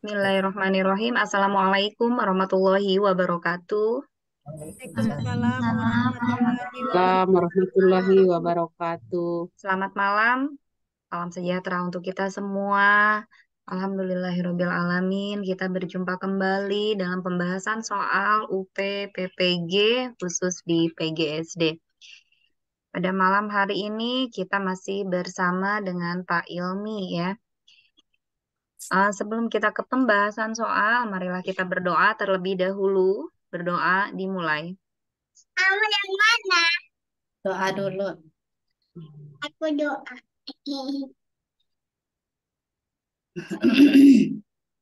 Bismillahirrahmanirrahim. Assalamualaikum warahmatullahi wabarakatuh. Waalaikumsalam Waalaikumsalam warahmatullahi warahmatullahi wabarakatuh. wabarakatuh. Selamat malam, salam sejahtera untuk kita semua. Alhamdulillahirabbil alamin. Kita berjumpa kembali dalam pembahasan soal UP PPG khusus di PGSD. Pada malam hari ini kita masih bersama dengan Pak Ilmi ya. Sebelum kita ke pembahasan soal, marilah kita berdoa terlebih dahulu. Berdoa dimulai. Kamu yang mana? Doa dulu. Aku doa.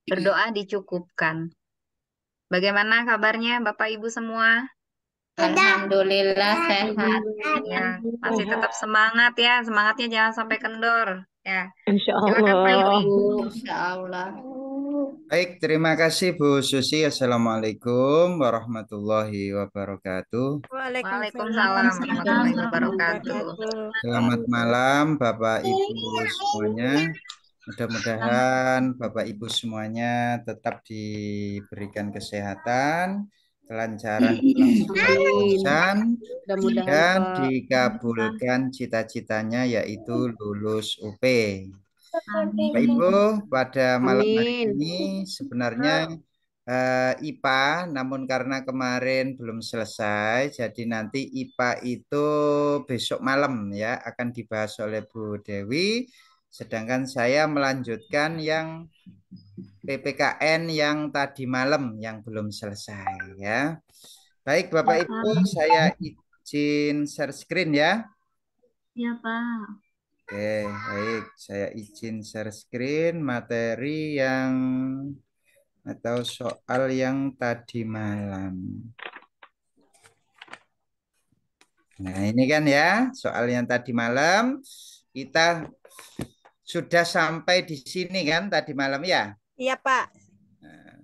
Berdoa dicukupkan. Bagaimana kabarnya Bapak Ibu semua? Alhamdulillah sehat. Ya, masih tetap semangat ya. Semangatnya jangan sampai kendor. Ya, Insya silakan Pak Ilmi. Allah. Insya Allah. Baik, terima kasih Bu Susi. Assalamualaikum warahmatullahi wabarakatuh. Waalaikumsalam Waalaikumsalam warahmatullahi warahmatullahi wabarakatuh. wabarakatuh. Selamat malam Bapak Ibu semuanya. Mudah-mudahan Bapak Ibu semuanya tetap diberikan kesehatan, kelancaran dalam segala Amin. urusan, Mudah-mudahan dan Pak. dikabulkan cita-citanya yaitu lulus UP. Amin. Bapak Ibu, pada malam hari Amin. ini sebenarnya IPA, namun karena kemarin belum selesai, jadi nanti IPA itu besok malam ya akan dibahas oleh Bu Dewi, sedangkan saya melanjutkan yang PPKN yang tadi malam yang belum selesai ya. Baik Bapak Ibu, saya izin share screen ya. Ya Pak. Oke, baik. Saya izin share screen materi yang atau soal yang tadi malam. Nah, ini kan ya, soal yang tadi malam kita sudah sampai di sini kan tadi malam ya. Iya, Pak. Nah,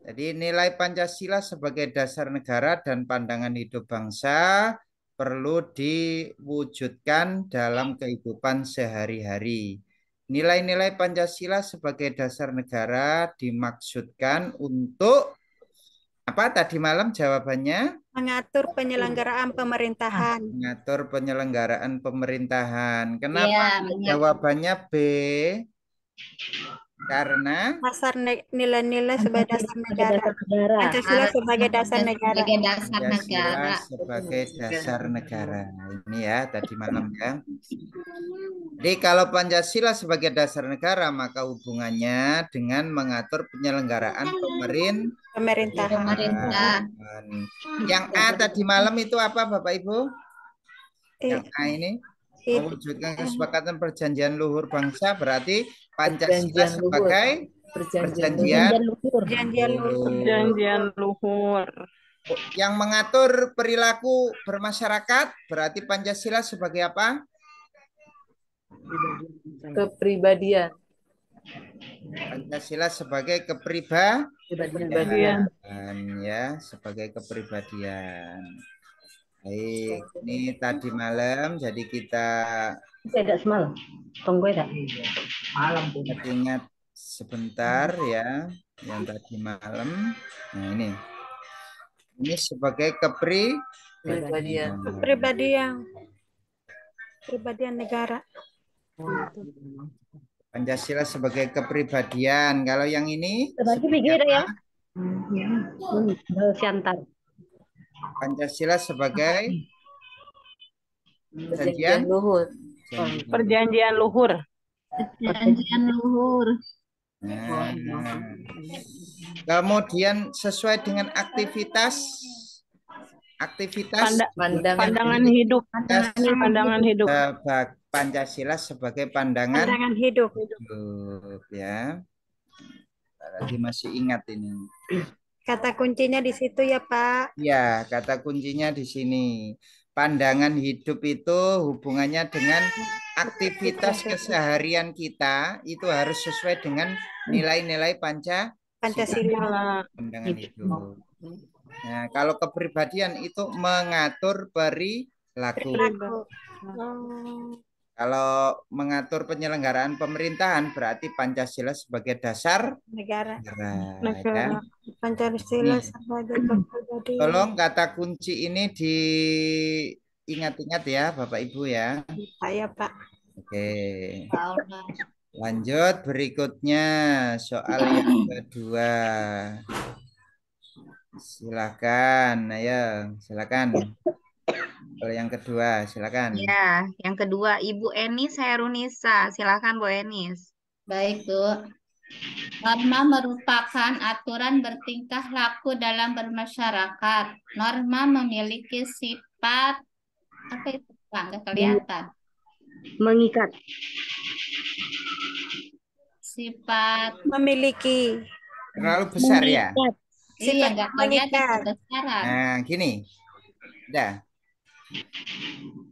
jadi nilai Pancasila sebagai dasar negara dan pandangan hidup bangsa perlu diwujudkan dalam kehidupan sehari-hari. Nilai-nilai Pancasila sebagai dasar negara dimaksudkan untuk apa tadi malam jawabannya? Mengatur penyelenggaraan pemerintahan. Mengatur penyelenggaraan pemerintahan. Kenapa Ya, jawabannya B? Karena Nilai-nilai sebagai dasar negara. Pancasila sebagai dasar negara. sebagai dasar Pancasila negara. sebagai dasar negara. Ini ya tadi malam ya. Jadi kalau Pancasila sebagai dasar negara maka hubungannya dengan mengatur penyelenggaraan Pemerintahan. Pemerintah. Yang A tadi malam itu apa Bapak Ibu? Yang A ini I- mewujudkan kesepakatan perjanjian luhur bangsa berarti Pancasila sebagai perjanjian Perjanjian luhur. Perjanjian luhur. yang mengatur perilaku bermasyarakat berarti Pancasila sebagai apa? Kepribadian. Pancasila sebagai kepribadian ya, sebagai kepribadian. Baik, ini tadi malam jadi kita Tidak semalam. Tunggu ya. ingat sebentar ya yang tadi malam. Nah, ini sebagai Kepribadian. Kepribadian negara. Pancasila sebagai kepribadian. Kalau yang ini Terbagi pikir ya. Siantar. Pancasila sebagai Perjanjian luhur. Perjanjian luhur. Perjanjian luhur. Nah, kemudian sesuai dengan aktivitas Pandangan hidup. Pandangan hidup. Pancasila sebagai pandangan Pandangan hidup. hidup ya. Lagi masih ingat ini. Kata kuncinya di situ ya, Pak. Ya, kata kuncinya di sini. Pandangan hidup itu hubungannya dengan aktivitas keseharian kita itu harus sesuai dengan nilai-nilai Pancasila. pandangan hidup. Nah, kalau kepribadian itu mengatur perilaku. Oh. Kalau mengatur penyelenggaraan pemerintahan berarti Pancasila sebagai dasar Negara. negara. Ya. Pancasila Nih, sebagai kepribadian. tolong kata kunci ini diingat-ingat ya Bapak Ibu ya. Saya Pak. Oke. Lanjut berikutnya soal yang kedua. Silakan, ayo, silakan. Soal yang kedua, silakan. Ya, yang kedua Ibu Enis Herunisa. Silakan Bu Enis. Baik, Bu. Norma merupakan aturan bertingkah laku dalam bermasyarakat. Norma memiliki sifat apa itu, Pak? Nggak kelihatan. Mengikat. Sifat Memiliki. Terlalu besar ya? iya nggak kelihatan mengikat. kebesaran. Nah, gini. Udah.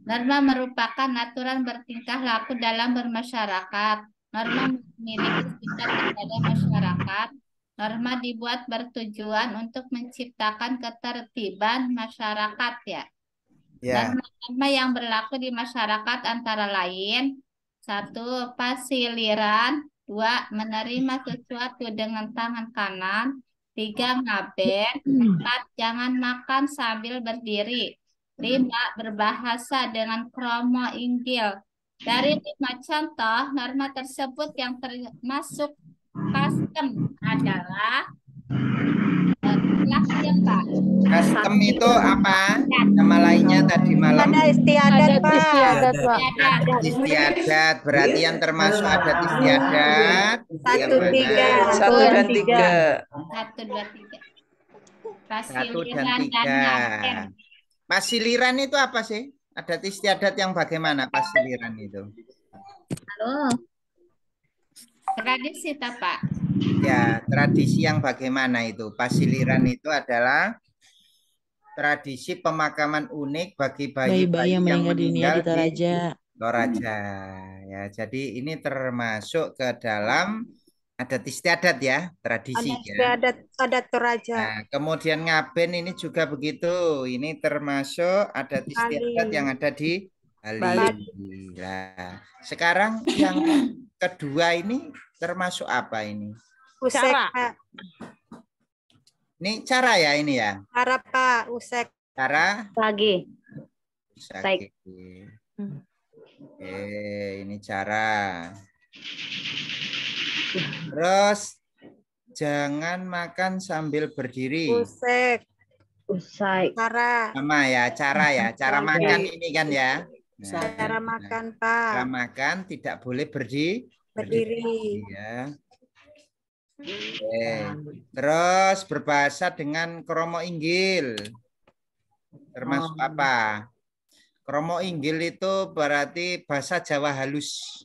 Norma merupakan aturan bertingkah laku dalam bermasyarakat. Norma memiliki sifat kepada masyarakat. Norma dibuat bertujuan untuk menciptakan ketertiban masyarakat ya. Ya. Norma-norma yang berlaku di masyarakat antara lain, 1. Pasiliran, 2. Menerima sesuatu dengan tangan kanan, 3. Ngaben, 4. Jangan makan sambil berdiri, 5. Berbahasa dengan kromo inggil. Dari 5 contoh, norma tersebut yang termasuk custom adalah Pak. Custom itu apa? Nama lainnya tadi malam. Ada istiadat Pak. Adat istiadat. Berarti yang termasuk adat istiadat. 1, 3. 1 dan 3. 1, 2, 3. 1 dan Pasiliran dan ngaben. 3. Pasiliran itu apa sih? Adat istiadat yang bagaimana pasiliran itu? Halo. Tradisi Pak. Ya, tradisi yang bagaimana itu? Pasiliran itu adalah tradisi pemakaman unik bagi bayi-bayi yang meninggal di Toraja. Ya, jadi ini termasuk ke dalam adat istiadat ya, tradisi ya. Adat Toraja. Nah, kemudian ngaben ini juga begitu. Ini termasuk adat istiadat yang ada di Bali. Nah, sekarang yang kedua ini termasuk apa ini? Usek, Cara. Pak. Ini cara ya ini ya. Cara Pak, usek. Cara Lagi. Oke, ini cara. Terus jangan makan sambil berdiri. Usek. Usai. Cara. Sama ya, cara ya. Cara makan ini kan ya. Nah, Cara makan Pak. cara makan tidak boleh berdiri. Ya. Oke. Terus berbahasa dengan kromo inggil. Termasuk apa? Kromo inggil itu berarti bahasa Jawa halus.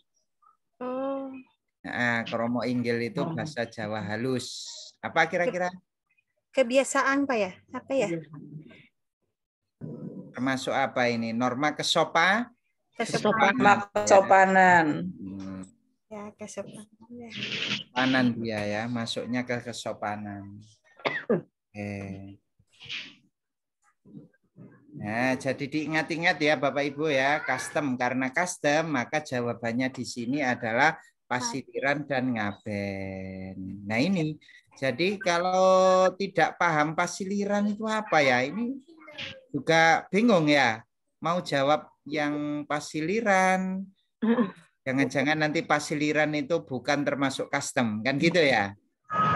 Oh. Nah, kromo inggil itu bahasa Jawa halus. Apa kira-kira? Kebiasaan Pak ya? Apa ya? Termasuk apa ini? Norma kesopanan. Kesopanan. Ya, kesopanan. Kesopanan dia ya, masuknya ke kesopanan. Oke. Nah, jadi diingat-ingat ya Bapak Ibu ya, custom. Karena custom, maka jawabannya di sini adalah pasiliran dan ngaben. Nah ini, jadi kalau tidak paham pasiliran itu apa ya, ini juga bingung ya. Mau jawab yang pasiliran, jangan-jangan nanti pasiliran itu bukan termasuk custom, kan gitu ya?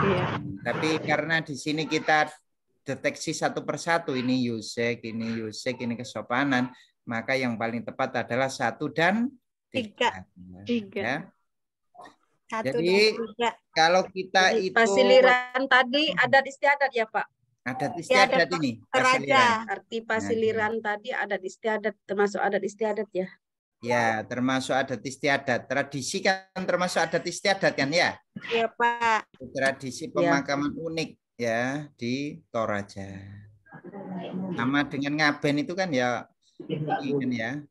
Iya. Tapi karena di sini kita deteksi satu persatu, ini yusek, ini kesopanan, maka yang paling tepat adalah 1 dan 3. Ya. Jadi kalau kita itu pasiliran tadi adat istiadat ya Pak? Adat istiadat ini. Pasiliran. Arti pasiliran tadi adat istiadat, termasuk adat istiadat ya? Ya, termasuk adat istiadat. Tradisi kan termasuk adat istiadat kan ya? Iya Pak. Tradisi pemakaman unik ya di Toraja. Sama dengan ngaben itu kan ya. Iya,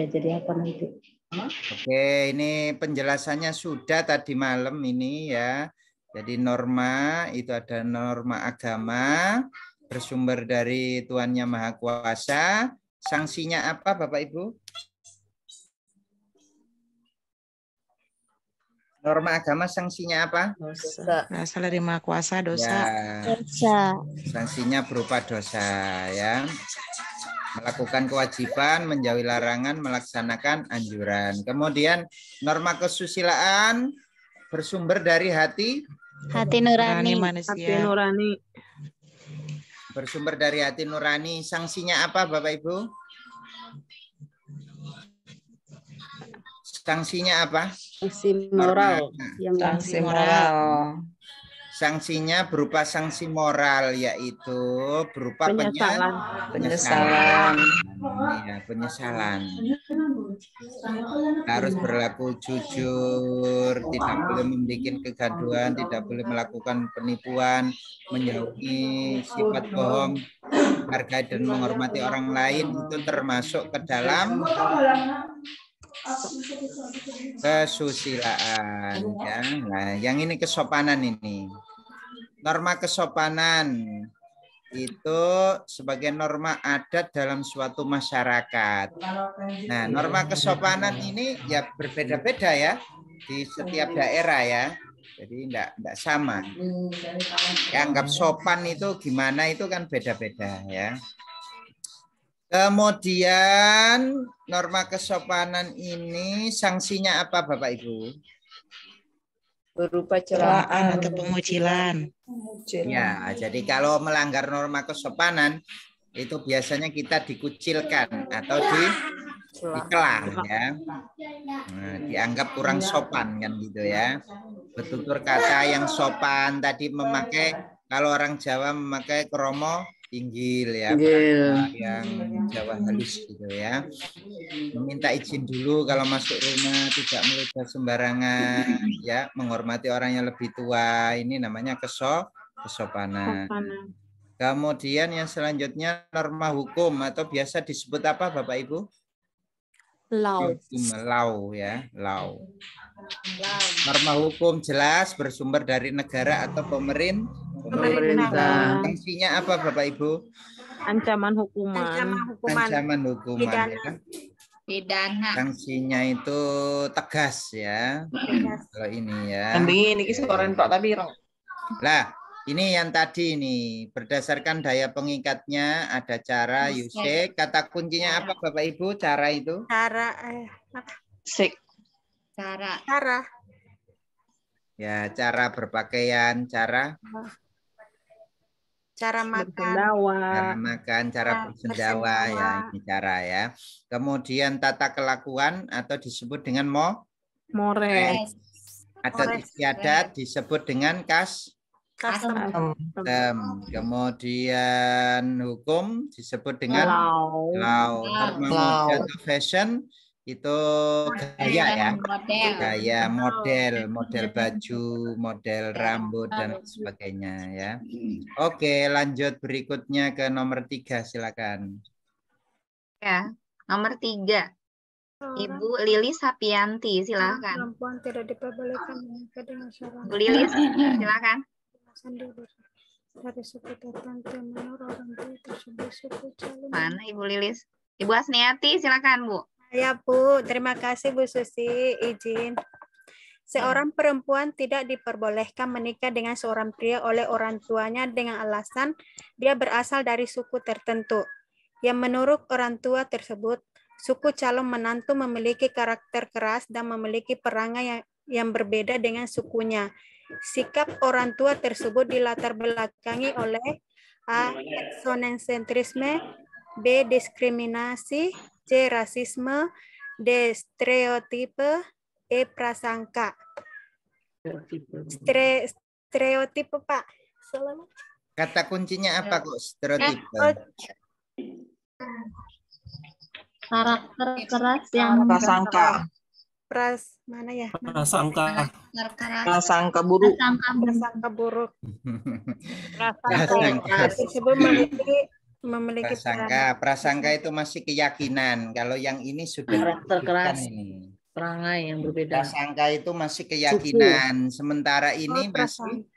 jadi apa nanti? Oke, ini penjelasannya sudah tadi malam ini ya. Jadi norma itu ada norma agama bersumber dari Tuhan Yang Maha Kuasa. Sanksinya apa Bapak Ibu? Norma agama sanksinya apa? Berasal dari Maha Kuasa, dosa. Ya, sanksinya berupa dosa ya. Melakukan kewajiban, menjauhi larangan, melaksanakan anjuran. Kemudian norma kesusilaan bersumber dari hati nurani. manusia. Hati nurani. Bersumber dari hati nurani. Sanksinya apa Bapak Ibu? Sanksinya apa? Sanksi moral yang Sanksi moral. Sanksinya berupa sanksi moral, yaitu berupa Penyesalan. penyesalan. Ya, penyesalan. Harus berlaku jujur, tidak boleh membuat kegaduhan, tidak boleh melakukan penipuan, menjauhi sifat bohong, menghargai dan menghormati orang lain, itu termasuk ke dalam kesusilaan ya. Nah, yang ini kesopanan ini. Norma kesopanan itu sebagai norma adat dalam suatu masyarakat. Nah, norma kesopanan ini ya berbeda-beda ya di setiap daerah ya. Jadi enggak sama. Ya, anggap sopan itu gimana itu kan beda-beda ya. Kemudian norma kesopanan ini sanksinya apa Bapak Ibu? Berupa Celaan atau pengucilan. Ya, jadi kalau melanggar norma kesopanan itu biasanya kita dikucilkan atau dicela ya. Nah, dianggap kurang sopan kan gitu ya. Bertutur kata yang sopan tadi memakai, kalau orang Jawa memakai kromo inggil ya, yang Jawa halus gitu ya. Meminta izin dulu kalau masuk rumah, tidak meludah sembarangan ya, menghormati orang yang lebih tua, ini namanya kesopanan. Kemudian yang selanjutnya norma hukum atau biasa disebut apa Bapak Ibu? Lau ya, lau. Norma hukum jelas bersumber dari negara atau pemerintah. Sanksinya apa Bapak Ibu? Ancaman hukuman. Ancaman hukuman ya. Pidana. Sanksinya itu tegas ya. Kalau ini ya. Lah, ini yang tadi ini berdasarkan daya pengikatnya ada cara Yusek. Kata kuncinya apa Bapak Ibu? Cara itu? Cara. Ya, cara berpakaian, cara makan, cara bersendawa ya, ini cara ya. Kemudian tata kelakuan atau disebut dengan Mores. Adat istiadat disebut dengan Custom. Kemudian hukum disebut dengan law. Norma mode atau fashion itu gaya ya, gaya, model baju, model rambut dan sebagainya ya. Oke, lanjut berikutnya ke nomor 3, silakan. Ya, nomor 3. Ibu Lili Sapianti, silakan. Perempuan tidak diperbolehkan menikah dengan seorang Bu Lili, silakan. dari suku tertentu menurut orang tua tersebut suku calon. Mana Ibu Lilis? Ibu Asniati, silakan Bu. Ya Bu, terima kasih Bu Susi, izin. Seorang perempuan tidak diperbolehkan menikah dengan seorang pria oleh orang tuanya dengan alasan dia berasal dari suku tertentu. Yang menurut orang tua tersebut, suku calon menantu memiliki karakter keras dan memiliki perangai yang berbeda dengan sukunya. Sikap orang tua tersebut dilatar belakangi oleh A. Etnosentrisme, B. Diskriminasi, C. Rasisme, D. Stereotipe, E. Prasangka. Stereotipe Pak. Kata kuncinya apa kok stereotipe? Karakter keras yang Prasangka. Mana ya? Prasangka. Prasangka buruk. Prasangka buruk. Prasangka. Tersebut memiliki Prasangka itu masih keyakinan. Kalau yang ini sudah karakter keras. Ini. Perangai yang berbeda. Prasangka itu masih keyakinan. Sementara ini masih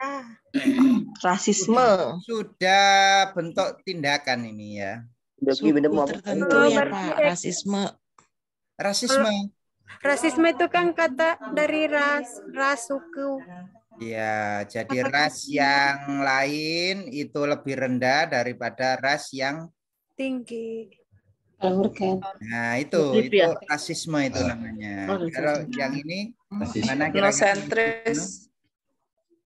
rasisme. Sudah bentuk tindakan ini ya. Suku tertentu ya Pak, rasisme. Rasisme. Rasisme itu kan kata dari ras suku. Ya, jadi ras yang lain itu lebih rendah daripada ras yang Tinggi. nah itu rasisme itu namanya. Kalau yang ini mana kira-kira? Etnosentris.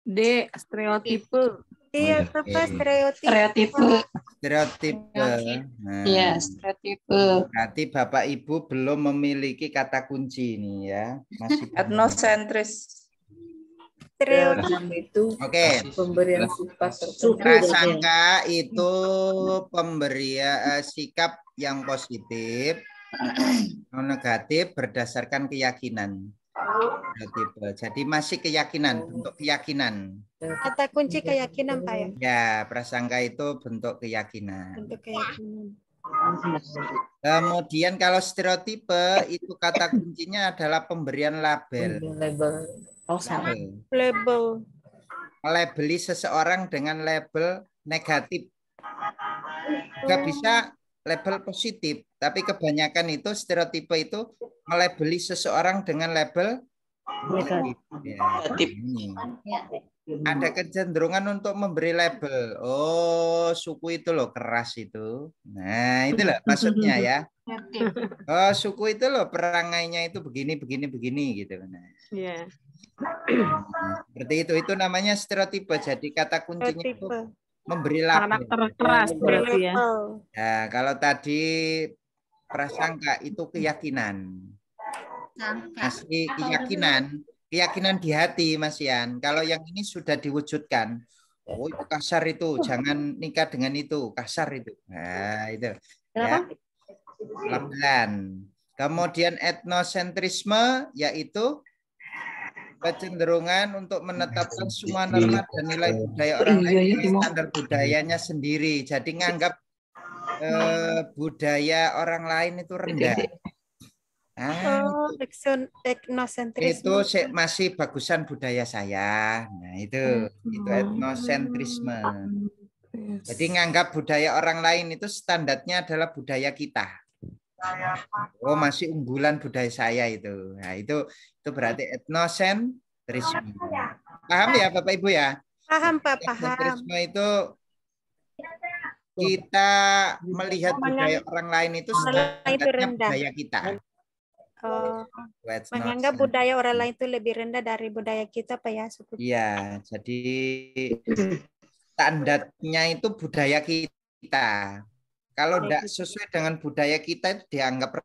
D. Stereotipe. Iya, tepat stereotip. Stereotipe. Nah, Iya, stereotipe. berarti Bapak Ibu belum memiliki kata kunci ini ya. Masih Etnosentris. Stereotip. Itu Oke. pemberian sifat tertentu. Prasangka itu pemberian sikap yang positif atau negatif berdasarkan keyakinan. Stereotipe. Jadi masih keyakinan, bentuk keyakinan. Kata kunci keyakinan, Pak ya. Ya, prasangka itu bentuk keyakinan. Untuk keyakinan. Kemudian kalau stereotipe itu kata kuncinya adalah pemberian label. Label. Oh, sama. Label. Melabeli seseorang dengan label negatif. Nggak bisa label positif, tapi kebanyakan itu stereotipe itu melabeli seseorang dengan label negatif. Ya, ini. Ada kecenderungan untuk memberi label. Oh, suku itu loh keras itu. Nah, itu loh maksudnya ya. Oh, suku itu loh perangainya itu begini gitu. Nah. Iya. Seperti itu namanya stereotipe. Jadi kata kuncinya itu memberi label. Karakter keras berarti ya. Nah, kalau tadi prasangka itu keyakinan. Masih keyakinan di hati, Mas Yan. Kalau yang ini sudah diwujudkan. Oh, itu kasar itu, jangan nikah dengan itu, kasar itu. Nah, itu. Ya. Pelan-pelan. Kemudian etnosentrisme yaitu kecenderungan untuk menetapkan semua norma dan nilai budaya orang lain di standar budayanya sendiri. Jadi nganggap budaya orang lain itu rendah. Etnosentrisme. Itu masih bagusan budaya saya. Nah, itu etnosentrisme. Jadi nganggap budaya orang lain itu standarnya adalah budaya kita. Oh, masih unggulan budaya saya itu. Nah, itu berarti etnosentrisme. Paham ya Bapak Ibu ya? Paham, Pak, paham. Etnosentrisme itu kita melihat budaya orang lain itu standarnya budaya kita. Oh, menganggap budaya orang lain itu lebih rendah dari budaya kita, Pak ya? Iya, jadi standarnya itu budaya kita. Kalau tidak sesuai dengan budaya kita itu dianggap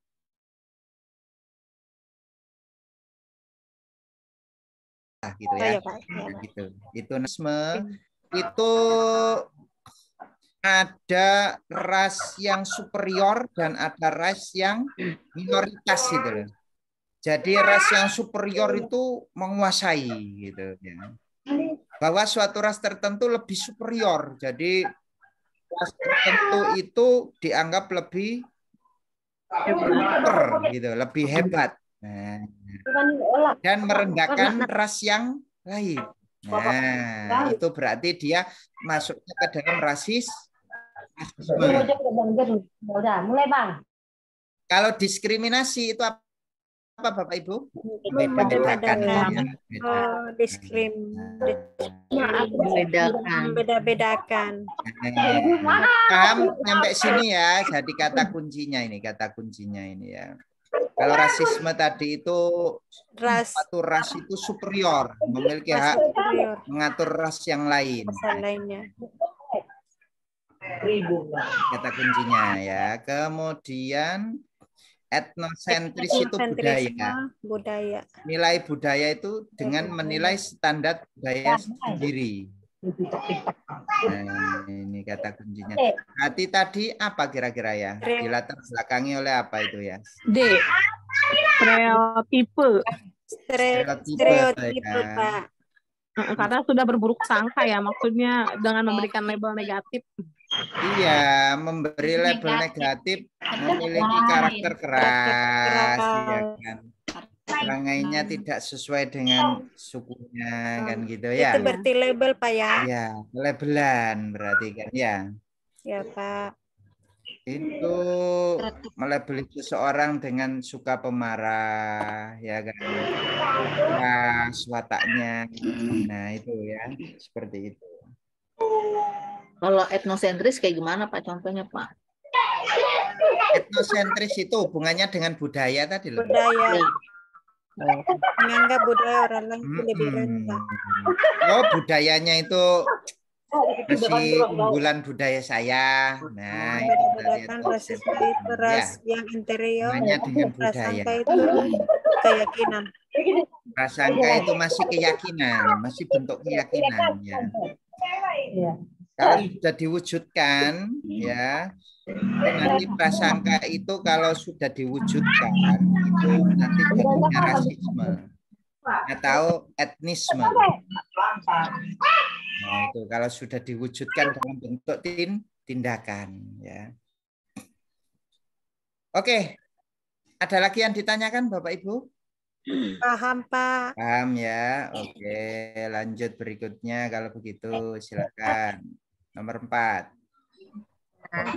gitu ya. Gitu. Itu ada ras yang superior dan ada ras yang minoritas gitu loh. Jadi ras yang superior itu menguasai gitu ya. Bahwa suatu ras tertentu lebih superior. Jadi ras tertentu itu dianggap lebih gitu, lebih hebat. Nah, dan merendahkan ras yang lain. Nah, itu berarti dia masuknya ke dalam rasisme. Kalau diskriminasi itu apa Bapak Ibu? Beda-bedakan. Oh, beda-bedakan. Paham sampai sini ya. Jadi kata kuncinya ini ya. Kalau rasisme tadi itu suatu ras itu superior, memiliki hak mengatur ras yang lain. Kata kuncinya ya. Kemudian etnosentris itu budaya. Nilai budaya itu dengan menilai standar budaya sendiri. Nah, ini kata kuncinya. Berarti tadi apa kira-kira ya? Dilatar belakangi oleh apa itu ya? D. Stereotipe. Stereotipe, Pak. Karena sudah berburuk sangka ya, maksudnya dengan memberikan label negatif. Iya, memberi label negatif, memiliki karakter keras, ya kan. Perangainya tidak sesuai dengan sukunya kan gitu ya. Itu berarti label Pak ya? Ya, labelan berarti kan ya. Ya Pak. Itu melabeli seseorang dengan suka pemarah, ya kan? Keras wataknya. Nah, itu ya, seperti itu. Kalau etnosentris kayak gimana Pak contohnya Pak? Etnosentris itu hubungannya dengan budaya tadi loh. Budaya. Oh. Menganggap budaya orang lain itu lebih rendah. Oh, budayanya itu masih unggulan budaya saya. Nah, itu tadi Beda-bedakan rasisme itu ras yang interior, hubungannya dengan budaya. prasangka itu keyakinan. Prasangka itu masih keyakinan, masih bentuk keyakinan ya. Kalau sudah diwujudkan ya, nanti prasangka itu kalau sudah diwujudkan itu nanti jadinya rasisme atau etnisme. Nah, itu kalau sudah diwujudkan dalam bentuk tindakan ya. Oke. Ada lagi yang ditanyakan Bapak Ibu? Paham, Pak. Paham ya. Oke, lanjut berikutnya kalau begitu silakan. Nomor 4.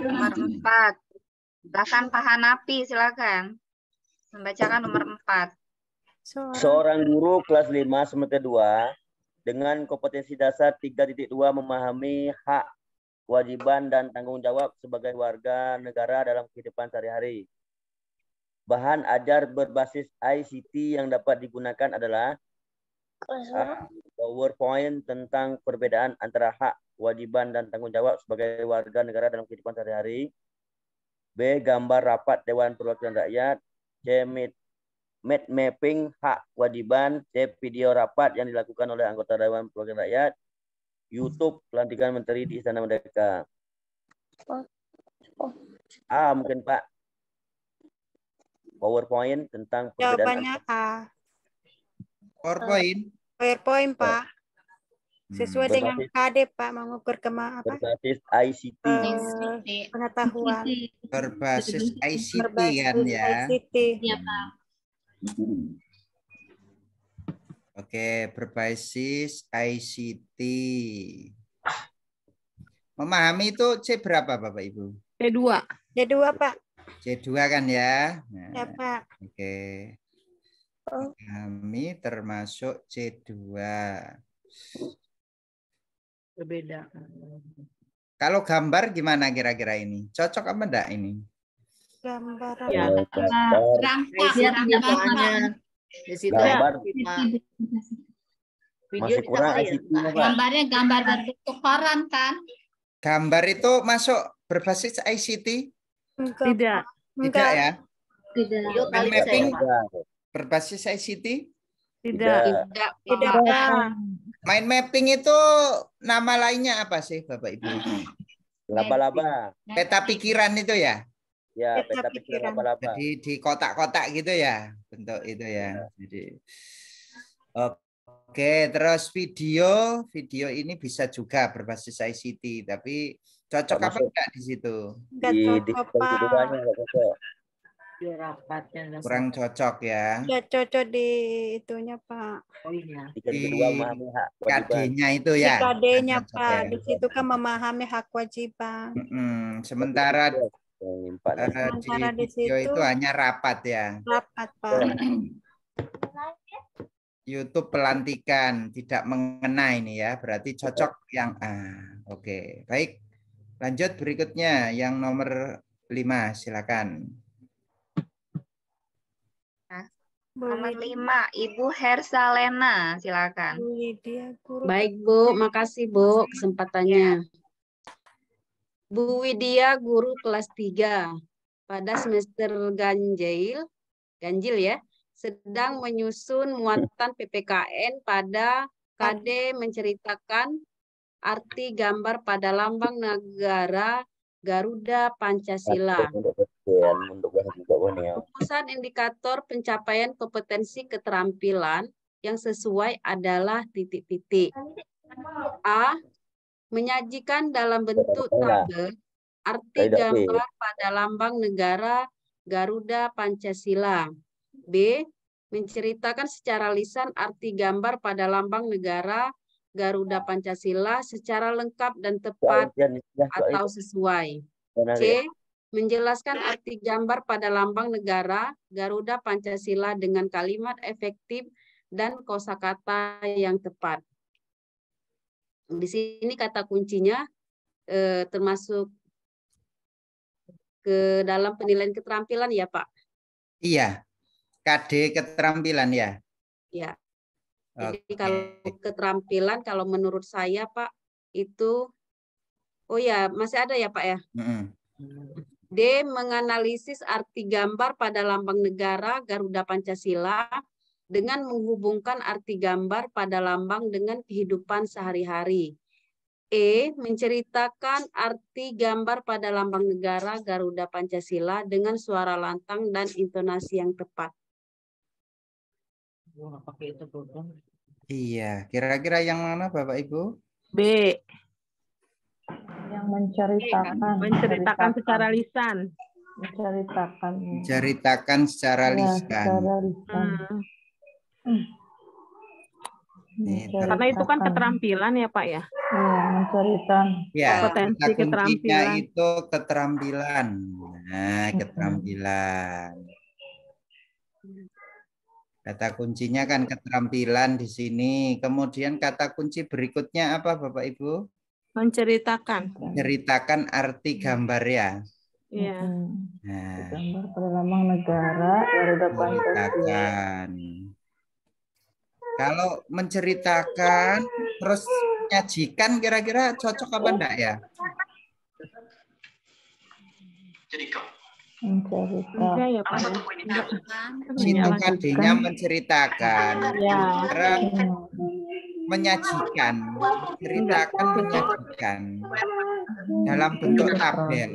Nomor 4. Silakan Pak Hanapi, silakan. Membacakan nomor 4. Seorang guru kelas 5 semester 2 dengan kompetensi dasar 3.2 memahami hak, kewajiban, dan tanggung jawab sebagai warga negara dalam kehidupan sehari-hari. Bahan ajar berbasis ICT yang dapat digunakan adalah A. PowerPoint tentang perbedaan antara hak, kewajiban, dan tanggung jawab sebagai warga negara dalam kehidupan sehari-hari. B. Gambar rapat Dewan Perwakilan Rakyat. C. Map mapping hak kewajiban. C. Video rapat yang dilakukan oleh anggota Dewan Perwakilan Rakyat. YouTube pelantikan menteri di Istana Merdeka. A mungkin Pak. PowerPoint tentang perbedaan. Jawabannya A. PowerPoint, Pak. Sesuai dengan KD, Pak, mengukur berbasis ICT. Pengetahuan. Berbasis ICT kan ya. ICT. Iya, Pak. Oke, berbasis ICT. Memahami itu C berapa Bapak Ibu? C2. C2, Pak. C2 kan ya. Nah, Ya, Pak. oke. Memahami termasuk C2. Berbeda. Kalau gambar gimana kira-kira ini? Cocok apa enggak ini? Gambar Ya, di situ Gambar. video Masih kurang ICT-nya, Pak. Gambarnya gambar berbentuk koran kan? Gambar itu masuk berbasis ICT? Tidak. Tidak ya? Video Mind kali mapping bisa. berbasis ICT? Tidak. tidak, Pak. Mind mapping itu nama lainnya apa sih Bapak Ibu? Laba-laba. Peta pikiran itu ya? Ya, Peta peta pikiran pikiran. laba-laba. Jadi di kotak-kotak gitu ya bentuk itu ya. Jadi oke, terus video ini bisa juga berbasis ICT, tapi cocok apa enggak di situ? Nggak cocok, Pak. Video rapatnya Kurang cocok ya. Nggak cocok di itunya, Pak. Di KD-nya itu Di ya. KD-nya, Cocok Pak. ya. Di situ kan memahami hak kewajiban. Sementara di Sementara di video situ itu hanya rapat ya. rapat, Pak. YouTube pelantikan tidak mengena ini ya, berarti cocok yang A. Oke, baik. Lanjut berikutnya yang nomor 5, silakan. Nomor 5, Ibu Hersalena, silakan. Bu Widya, guru. Baik Bu, makasih Bu kesempatannya. Bu Widya, guru kelas 3 pada semester ganjil ya, sedang menyusun muatan PPKN pada KD menceritakan arti gambar pada lambang negara Garuda Pancasila. Rumusan indikator pencapaian kompetensi keterampilan yang sesuai adalah titik-titik. A. Menyajikan dalam bentuk tabel arti gambar pada lambang negara Garuda Pancasila. B. Menceritakan secara lisan arti gambar pada lambang negara Garuda Pancasila secara lengkap dan tepat atau sesuai. C. menjelaskan arti gambar pada lambang negara Garuda Pancasila dengan kalimat efektif dan kosakata yang tepat. Di sini kata kuncinya termasuk ke dalam penilaian keterampilan ya, Pak? Iya, KD keterampilan ya. Ya. Jadi Oke. kalau keterampilan, kalau menurut saya Pak, itu, oh ya masih ada ya Pak ya? D. Menganalisis arti gambar pada lambang negara Garuda Pancasila dengan menghubungkan arti gambar pada lambang dengan kehidupan sehari-hari. E. Menceritakan arti gambar pada lambang negara Garuda Pancasila dengan suara lantang dan intonasi yang tepat. Iya, kira-kira yang mana Bapak Ibu? B. Yang menceritakan. Menceritakan secara lisan. Menceritakan. Menceritakan secara Ya, lisan. secara lisan. Karena itu kan keterampilan ya Pak ya? Iya, menceritakan. Ya, Potensi kata kuncinya keterampilan. itu keterampilan. Nah, keterampilan. Kata kuncinya kan keterampilan di sini. Kemudian kata kunci berikutnya apa Bapak Ibu? Menceritakan. Menceritakan arti gambar ya. Iya. Nah, Gambar pada lambang negara Garuda Pancasila. menceritakan. Kalau menceritakan terus menyajikan kira-kira cocok apa enggak ya? Enggak ya Pak ya? Enggak. Itu KD-nya menceritakan. Ya. Sementara menyajikan, menceritakan, menyajikan dalam bentuk tabel.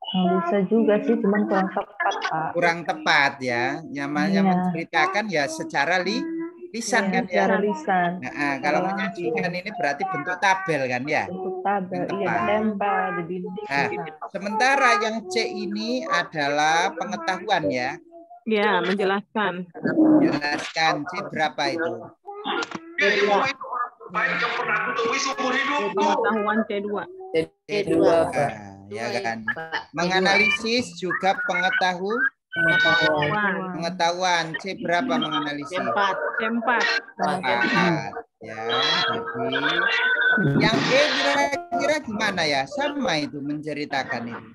Bisa juga sih, cuman kurang tepat Pak. Kurang tepat ya. Namanya menceritakan ya secara lisan kan ya. Secara lisan. Nah, kalau menyajikan ini berarti bentuk tabel kan ya. Bentuk tabel, Yang iya, tepat. ditempel di dinding. Nah, sementara yang C ini adalah pengetahuan ya. Ya, menjelaskan. Jelaskan C berapa itu? Pengetahuan C2. C2. Ya kan. Menganalisis juga pengetahuan. C berapa menganalisis? C4. Ya, jadi yang E kira-kira gimana ya? Sama itu menceritakan itu.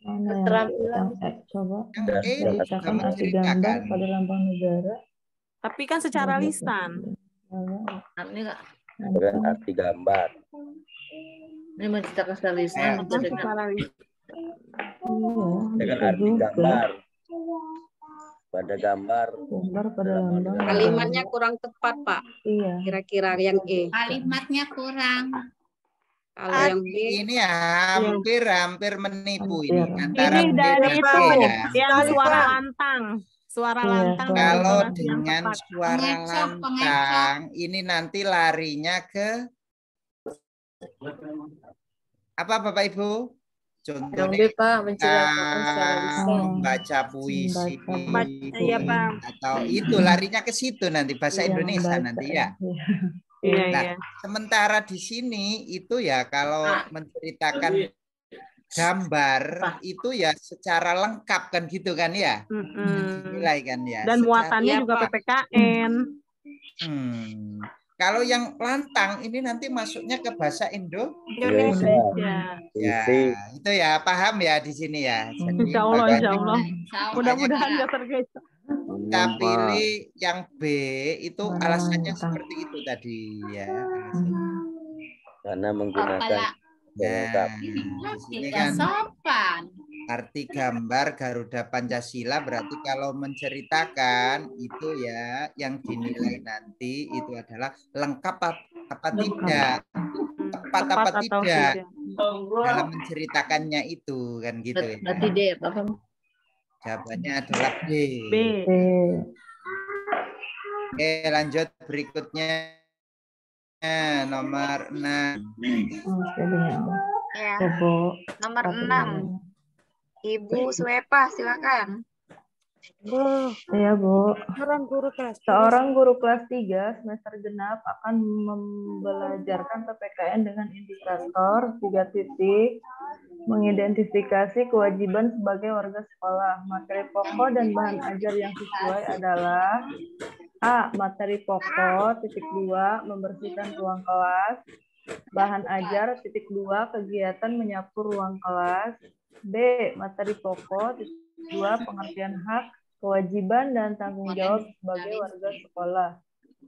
Keterampilan. Coba. Yang E juga Menceritakan arti menceritakan. gambar pada lambang negara. Tapi kan secara lisan. Dengan arti gambar. Ini menceritakan secara lisan. Dengan arti gambar. Pada gambar. Gambar pada lambang. Kalimatnya kurang tepat Pak. Iya. Kira-kira yang E. Kalimatnya kurang. Kalau yang B. Ini hampir menipu ini antara Ini B dari dan itu C ya. yang suara lantang. Suara lantang. dan Kalau intonasi yang dengan tepat. suara lantang ini nanti larinya ke apa Bapak Ibu? Contohnya Pak, menceritakan secara lisan. membaca puisi Iya Pak. atau itu larinya ke situ nanti bahasa Indonesia nanti ya. Iya, Nah, iya. sementara di sini itu ya kalau menceritakan gambar itu ya secara lengkap kan gitu kan ya. Dinilai kan ya. Dan muatannya Secara- juga PPKN. Kalau yang lantang ini nanti masuknya ke bahasa Indonesia. Ya, itu ya paham ya di sini ya. Jadi Insya Allah, makanya insya Allah. Mudah-mudahan nggak tergeser. kita pilih yang B itu alasannya seperti itu tadi ya. Karena menggunakan Nah, di sini kan Sopan. arti gambar Garuda Pancasila berarti kalau menceritakan itu ya yang dinilai nanti itu adalah lengkap apa tidak, tepat apa tidak dalam menceritakannya itu kan gitu ya. Berarti D, paham? Jawabannya adalah B. Oke, lanjut berikutnya. Nomor 6. Ya. Nomor 6. Ibu Suepa, silakan. Bu, Iya, Bu. seorang guru kelas 3 Seorang guru kelas 3 semester genap akan membelajarkan PPKN dengan indikator 3 titik, mengidentifikasi kewajiban sebagai warga sekolah. Materi pokok dan bahan ajar yang sesuai adalah A. Materi pokok, titik 2, membersihkan ruang kelas. Bahan ajar, titik 2, kegiatan menyapu ruang kelas. B. Materi pokok, titik 2, pengertian hak, kewajiban, dan tanggung jawab sebagai warga sekolah.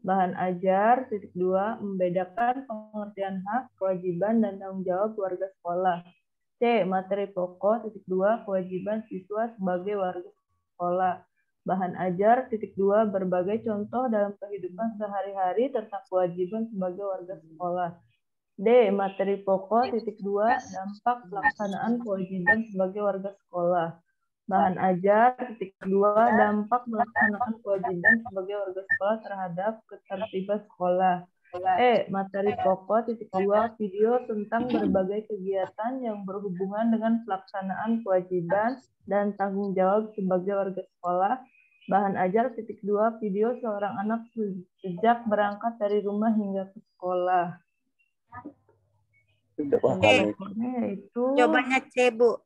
Bahan ajar, titik 2, membedakan pengertian hak, kewajiban, dan tanggung jawab warga sekolah. C. Materi pokok, titik 2, kewajiban siswa sebagai warga sekolah. Bahan ajar, titik 2, berbagai contoh dalam kehidupan sehari-hari tentang kewajiban sebagai warga sekolah. D. Materi pokok, titik 2, dampak pelaksanaan kewajiban sebagai warga sekolah. Bahan ajar, titik 2, dampak pelaksanaan kewajiban sebagai warga sekolah terhadap ketertiban sekolah. E. Materi pokok, titik 2, video tentang berbagai kegiatan yang berhubungan dengan pelaksanaan kewajiban dan tanggung jawab sebagai warga sekolah. Bahan ajar, titik 2, video seorang anak sejak berangkat dari rumah hingga ke sekolah. Itu jawabannya C, Bu.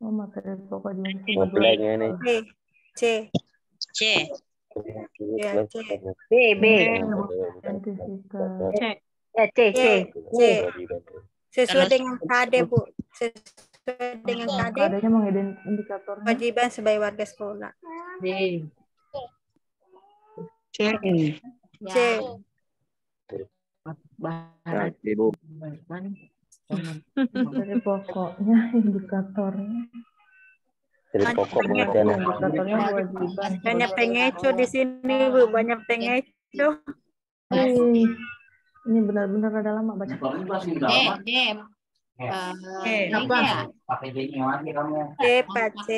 materi pokok juga C. Ya, C. B. Sesuai dengan KD, Bu. Sesuai dengan KD. KD-nya mengindikatornya. Kewajiban sebagai warga sekolah. C. Materi pokoknya indikatornya. Dari pokok pengertian Indikatornya kewajiban. Banyak pengeco di sini, Bu. Banyak pengeco. Ini benar-benar ada lama baca. Pak C.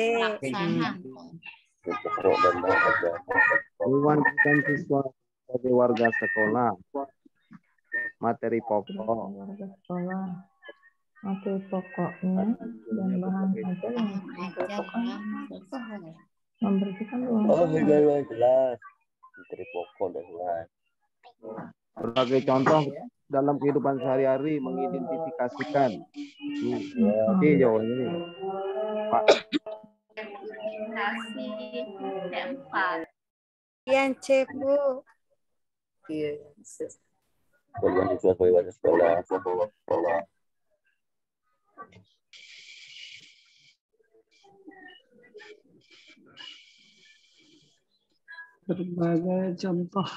pokok dan bahasa. Mewajibkan siswa sebagai warga sekolah. Materi pokok. Warga sekolah. Materi pokoknya dan bahan ajar yang membersihkan ruang. Oh, jelas. Materi pokok dan jelas. Berbagai contoh dalam kehidupan sehari-hari mengidentifikasikan. Jadi jawabannya ini, Pak. Yang C, Bu. Kewajiban siswa sebagai warga sekolah. Berbagai contoh.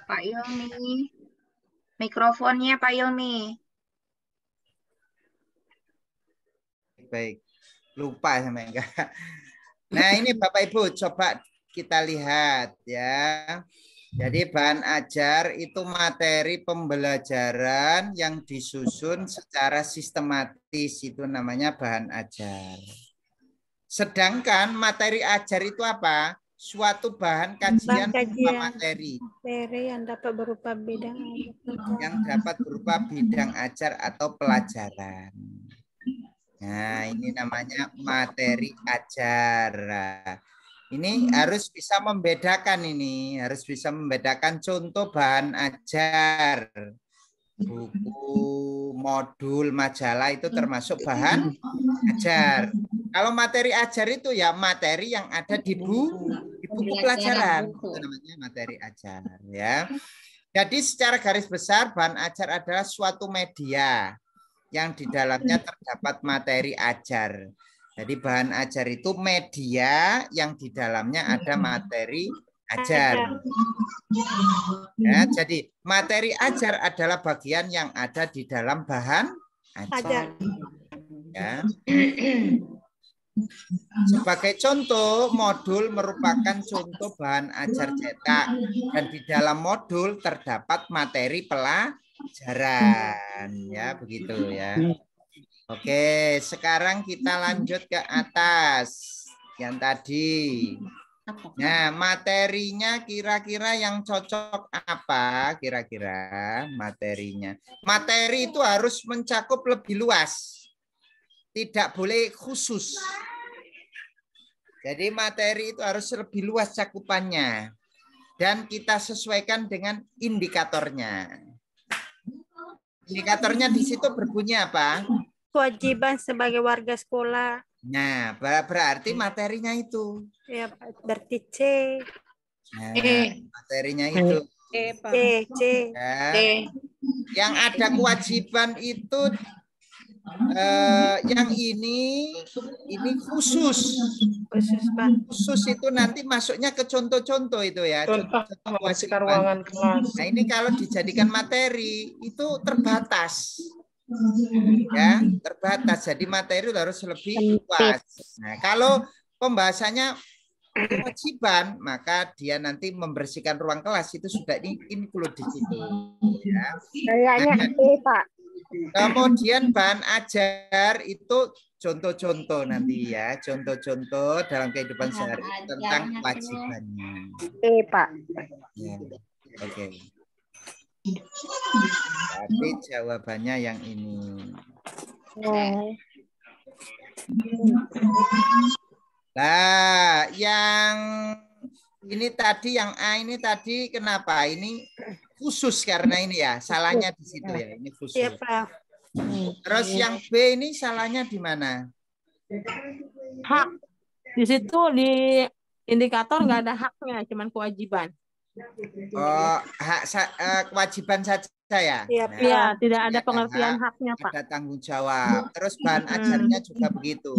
Pak Ilmi. Mikrofonnya Pak Ilmi. Baik. Lupa sama enggak. Nah, ini Bapak Ibu coba kita lihat ya. Jadi bahan ajar itu materi pembelajaran yang disusun secara sistematis, itu namanya bahan ajar. Sedangkan materi ajar itu apa? Suatu bahan kajian berupa materi. Materi yang dapat berupa bidang ajar atau pelajaran. Nah, ini namanya materi ajar. Ini harus bisa membedakan harus bisa membedakan contoh bahan ajar. Buku, modul, majalah itu termasuk bahan ajar. Kalau materi ajar itu ya materi yang ada di buku pelajaran. Itu namanya materi ajar ya. Jadi secara garis besar bahan ajar adalah suatu media yang di dalamnya terdapat materi ajar. Jadi bahan ajar itu media yang di dalamnya ada materi ajar. Ya, jadi materi ajar adalah bagian yang ada di dalam bahan ajar. Ya. Sebagai contoh, modul merupakan contoh bahan ajar cetak dan di dalam modul terdapat materi pelajaran, ya begitu ya. Oke, sekarang kita lanjut ke atas yang tadi. Nah, materinya kira-kira yang cocok apa? Kira-kira materinya. Materi itu harus mencakup lebih luas. Tidak boleh khusus. Jadi materi itu harus lebih luas cakupannya. Dan kita sesuaikan dengan indikatornya. Indikatornya di situ berbunyi apa? Kewajiban sebagai warga sekolah. Nah, berarti materinya itu. Ya, berarti C. Nah, materinya itu. C. Ya. Yang ada kewajiban itu yang ini khusus. Khusus itu nanti masuknya ke contoh-contoh itu ya. Contoh kewajiban. Nah, ini kalau dijadikan materi itu terbatas. Ya, terbatas. Jadi materi harus lebih luas. Nah, kalau pembahasannya kewajiban, maka dia nanti membersihkan ruang kelas itu sudah include di situ. Ya. Kayaknya Pak. Kemudian bahan ajar itu contoh-contoh nanti ya, contoh-contoh dalam kehidupan sehari tentang kewajibannya. Pak. Ya. Oke. Tapi jawabannya yang ini. Nah, yang ini tadi, yang A ini tadi kenapa? Ini khusus karena ini ya, salahnya di situ ya, ini khusus. Iya, Pak. Terus yang B ini salahnya di mana? Hak. Di situ di indikator nggak ada haknya, cuman kewajiban. Oh, hak kewajiban saja ya? Iya, Nah, ya, tidak ada hak, pengertian haknya, Pak. ada tanggung jawab. Terus bahan ajarnya juga begitu.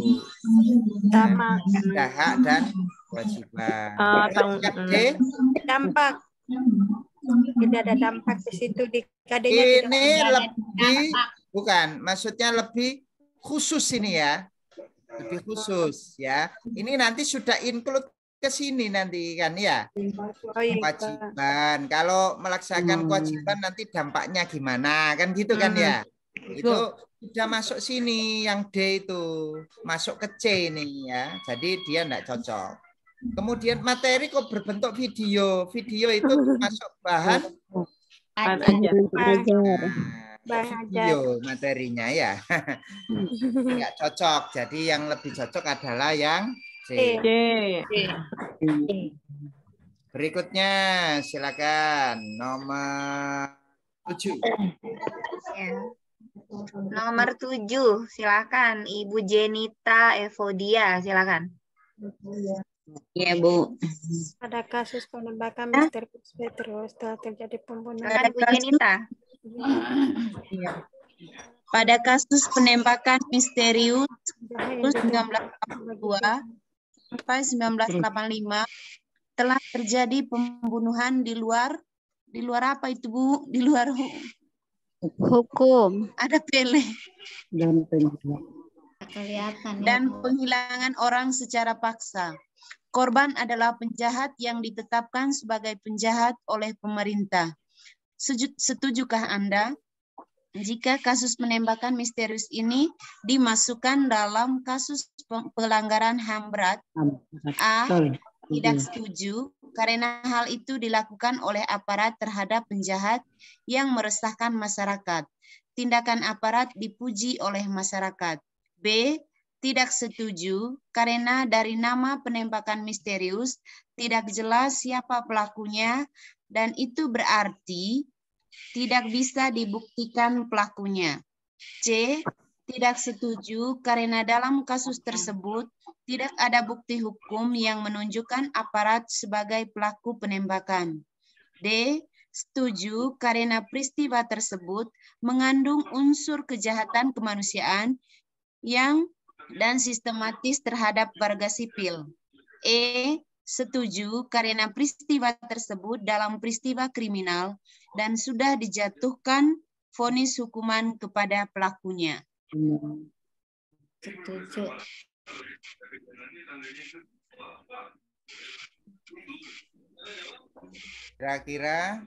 Sama. Ada hak dan kewajiban. Terus yang D? Dampak. Tidak ada dampak di situ di KD-nya. Ini lebih, bukan, maksudnya lebih khusus ini ya. Lebih khusus ya. Ini nanti sudah include ke sini nanti kan ya. Kewajiban. Kalau melaksanakan kewajiban nanti dampaknya gimana kan gitu kan ya. Itu sudah masuk sini yang D itu. Masuk ke C ini ya. Jadi dia enggak cocok. Kemudian materi kok berbentuk video. Video itu masuk bahan video materinya ya. Enggak cocok. Jadi yang lebih cocok adalah yang C. Berikutnya silakan nomor 7. Ya. Nomor 7, silakan Ibu Jenita Evodia, silakan. Iya, Bu. Ada kasus penembakan misterius Petrus telah terjadi pembunuhan. Silakan Ibu Jenita. Pada kasus penembakan misterius 1982 sampai 1985 telah terjadi pembunuhan di luar apa itu, Bu? Di luar hukum. Ada Pele. Dan penghilangan orang secara paksa. Korban adalah penjahat yang ditetapkan sebagai penjahat oleh pemerintah. Setujukah Anda jika kasus penembakan misterius ini dimasukkan dalam kasus pelanggaran HAM berat? A. Tidak setuju karena hal itu dilakukan oleh aparat terhadap penjahat yang meresahkan masyarakat. Tindakan aparat dipuji oleh masyarakat. B. Tidak setuju karena dari nama penembakan misterius tidak jelas siapa pelakunya dan itu berarti tidak bisa dibuktikan pelakunya. C. Tidak setuju karena dalam kasus tersebut tidak ada bukti hukum yang menunjukkan aparat sebagai pelaku penembakan. D. Setuju karena peristiwa tersebut mengandung unsur kejahatan kemanusiaan dan sistematis terhadap warga sipil. E. Setuju karena peristiwa tersebut dalam peristiwa kriminal dan sudah dijatuhkan vonis hukuman kepada pelakunya. Setuju. Kira-kira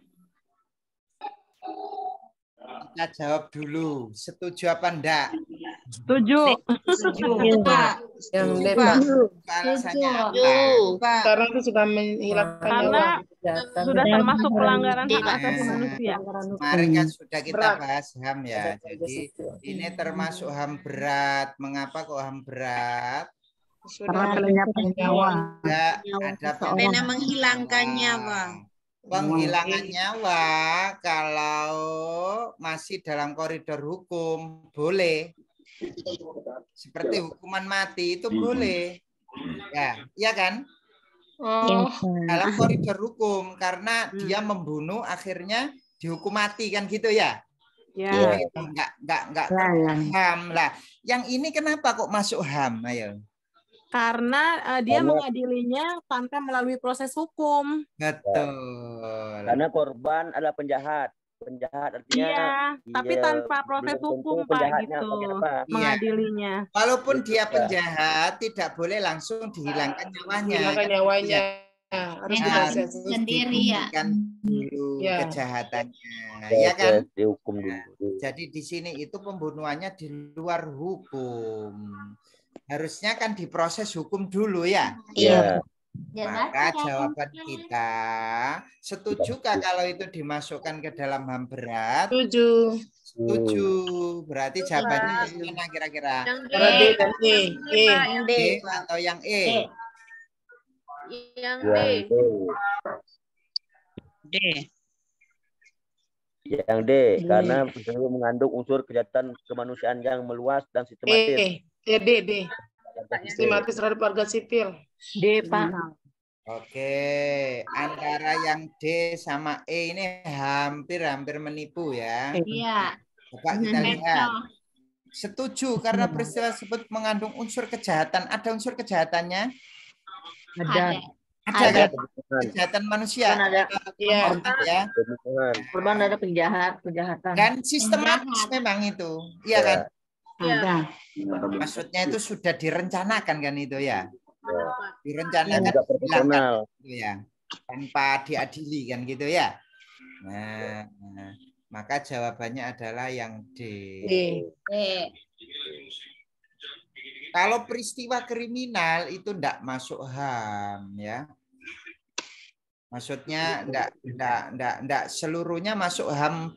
kita jawab dulu. Setuju apa enggak? Setuju. Setuju, Pak. Yang D, Pak. Pak. Alasannya apa? Karena itu sudah menghilangkan Karena nyawa. sudah termasuk pelanggaran hak asasi manusia. Kemarin kan sudah kita bahas HAM ya. Jadi ini termasuk HAM berat. Mengapa kok HAM berat? Karena penyakit nyawa. Enggak ada Pena menghilangkan nyawa. Penghilangan nyawa kalau masih dalam koridor hukum boleh. Seperti hukuman mati itu boleh. Ya, iya kan? Oh, Dalam koridor hukum karena dia membunuh akhirnya dihukum mati kan gitu ya? Ya. Itu enggak HAM lah. Yang ini kenapa kok masuk HAM? Ayo. Karena dia mengadilinya tanpa melalui proses hukum. Betul. Karena korban adalah penjahat. Penjahat artinya Iya, tapi tanpa proses hukum, Pak, gitu. Mengadilinya. Walaupun dia penjahat, tidak boleh langsung dihilangkan nyawanya. Hilangkan nyawanya. Harus diproses sendiri ya. Dulu Ya. kejahatannya, ya kan? Dihukum dulu. Jadi di sini itu pembunuhannya di luar hukum. Harusnya kan diproses hukum dulu ya. Iya. Maka jawaban kita, setujukah kalau itu dimasukkan ke dalam HAM berat? Setuju. Setuju. Berarti jawabannya yang mana kira-kira? Karena D dan E. Yang D, D atau yang E? Yang D. D. Yang D, karena mengandung unsur kejahatan kemanusiaan yang meluas dan sistematis. D. Sistematis terhadap warga sipil. D, Pak. Oke, antara yang D sama E ini hampir menipu ya. Iya. Coba kita lihat. Setuju karena peristiwa tersebut mengandung unsur kejahatan. Ada unsur kejahatannya? Ada. Ada kan? Kejahatan manusia. Ada. Iya. Ya. Korban ada kejahatan. Dan sistematis memang itu. Iya kan? Ada. Maksudnya itu sudah direncanakan kan itu ya? Direncanakan profesional gitu ya. Tanpa diadili kan gitu ya. Nah, maka jawabannya adalah yang D. Kalau peristiwa kriminal itu enggak masuk HAM ya. Maksudnya enggak seluruhnya masuk HAM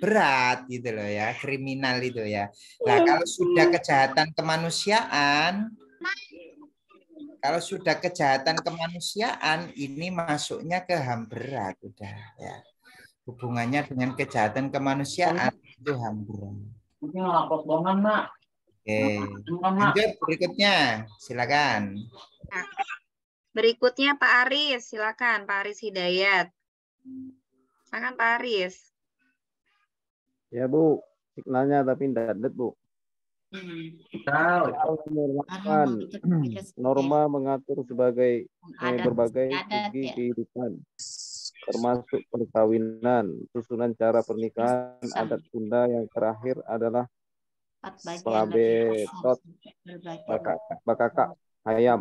berat gitu loh ya, kriminal itu ya. Nah, kalau sudah kejahatan kemanusiaan, ini masuknya ke HAM berat udah ya. Hubungannya dengan kejahatan kemanusiaan itu HAM berat. Oke. Lanjut berikutnya, silakan. Nah, berikutnya Pak Aris, silakan Pak Aris Hidayat. Silakan Pak Aris. Ya Bu, signalnya tapi tidak ada Bu. Norma mengatur berbagai segi kehidupan, termasuk perkawinan, susunan cara pernikahan, adat Sunda yang terakhir adalah pelabetot bakakak hayam,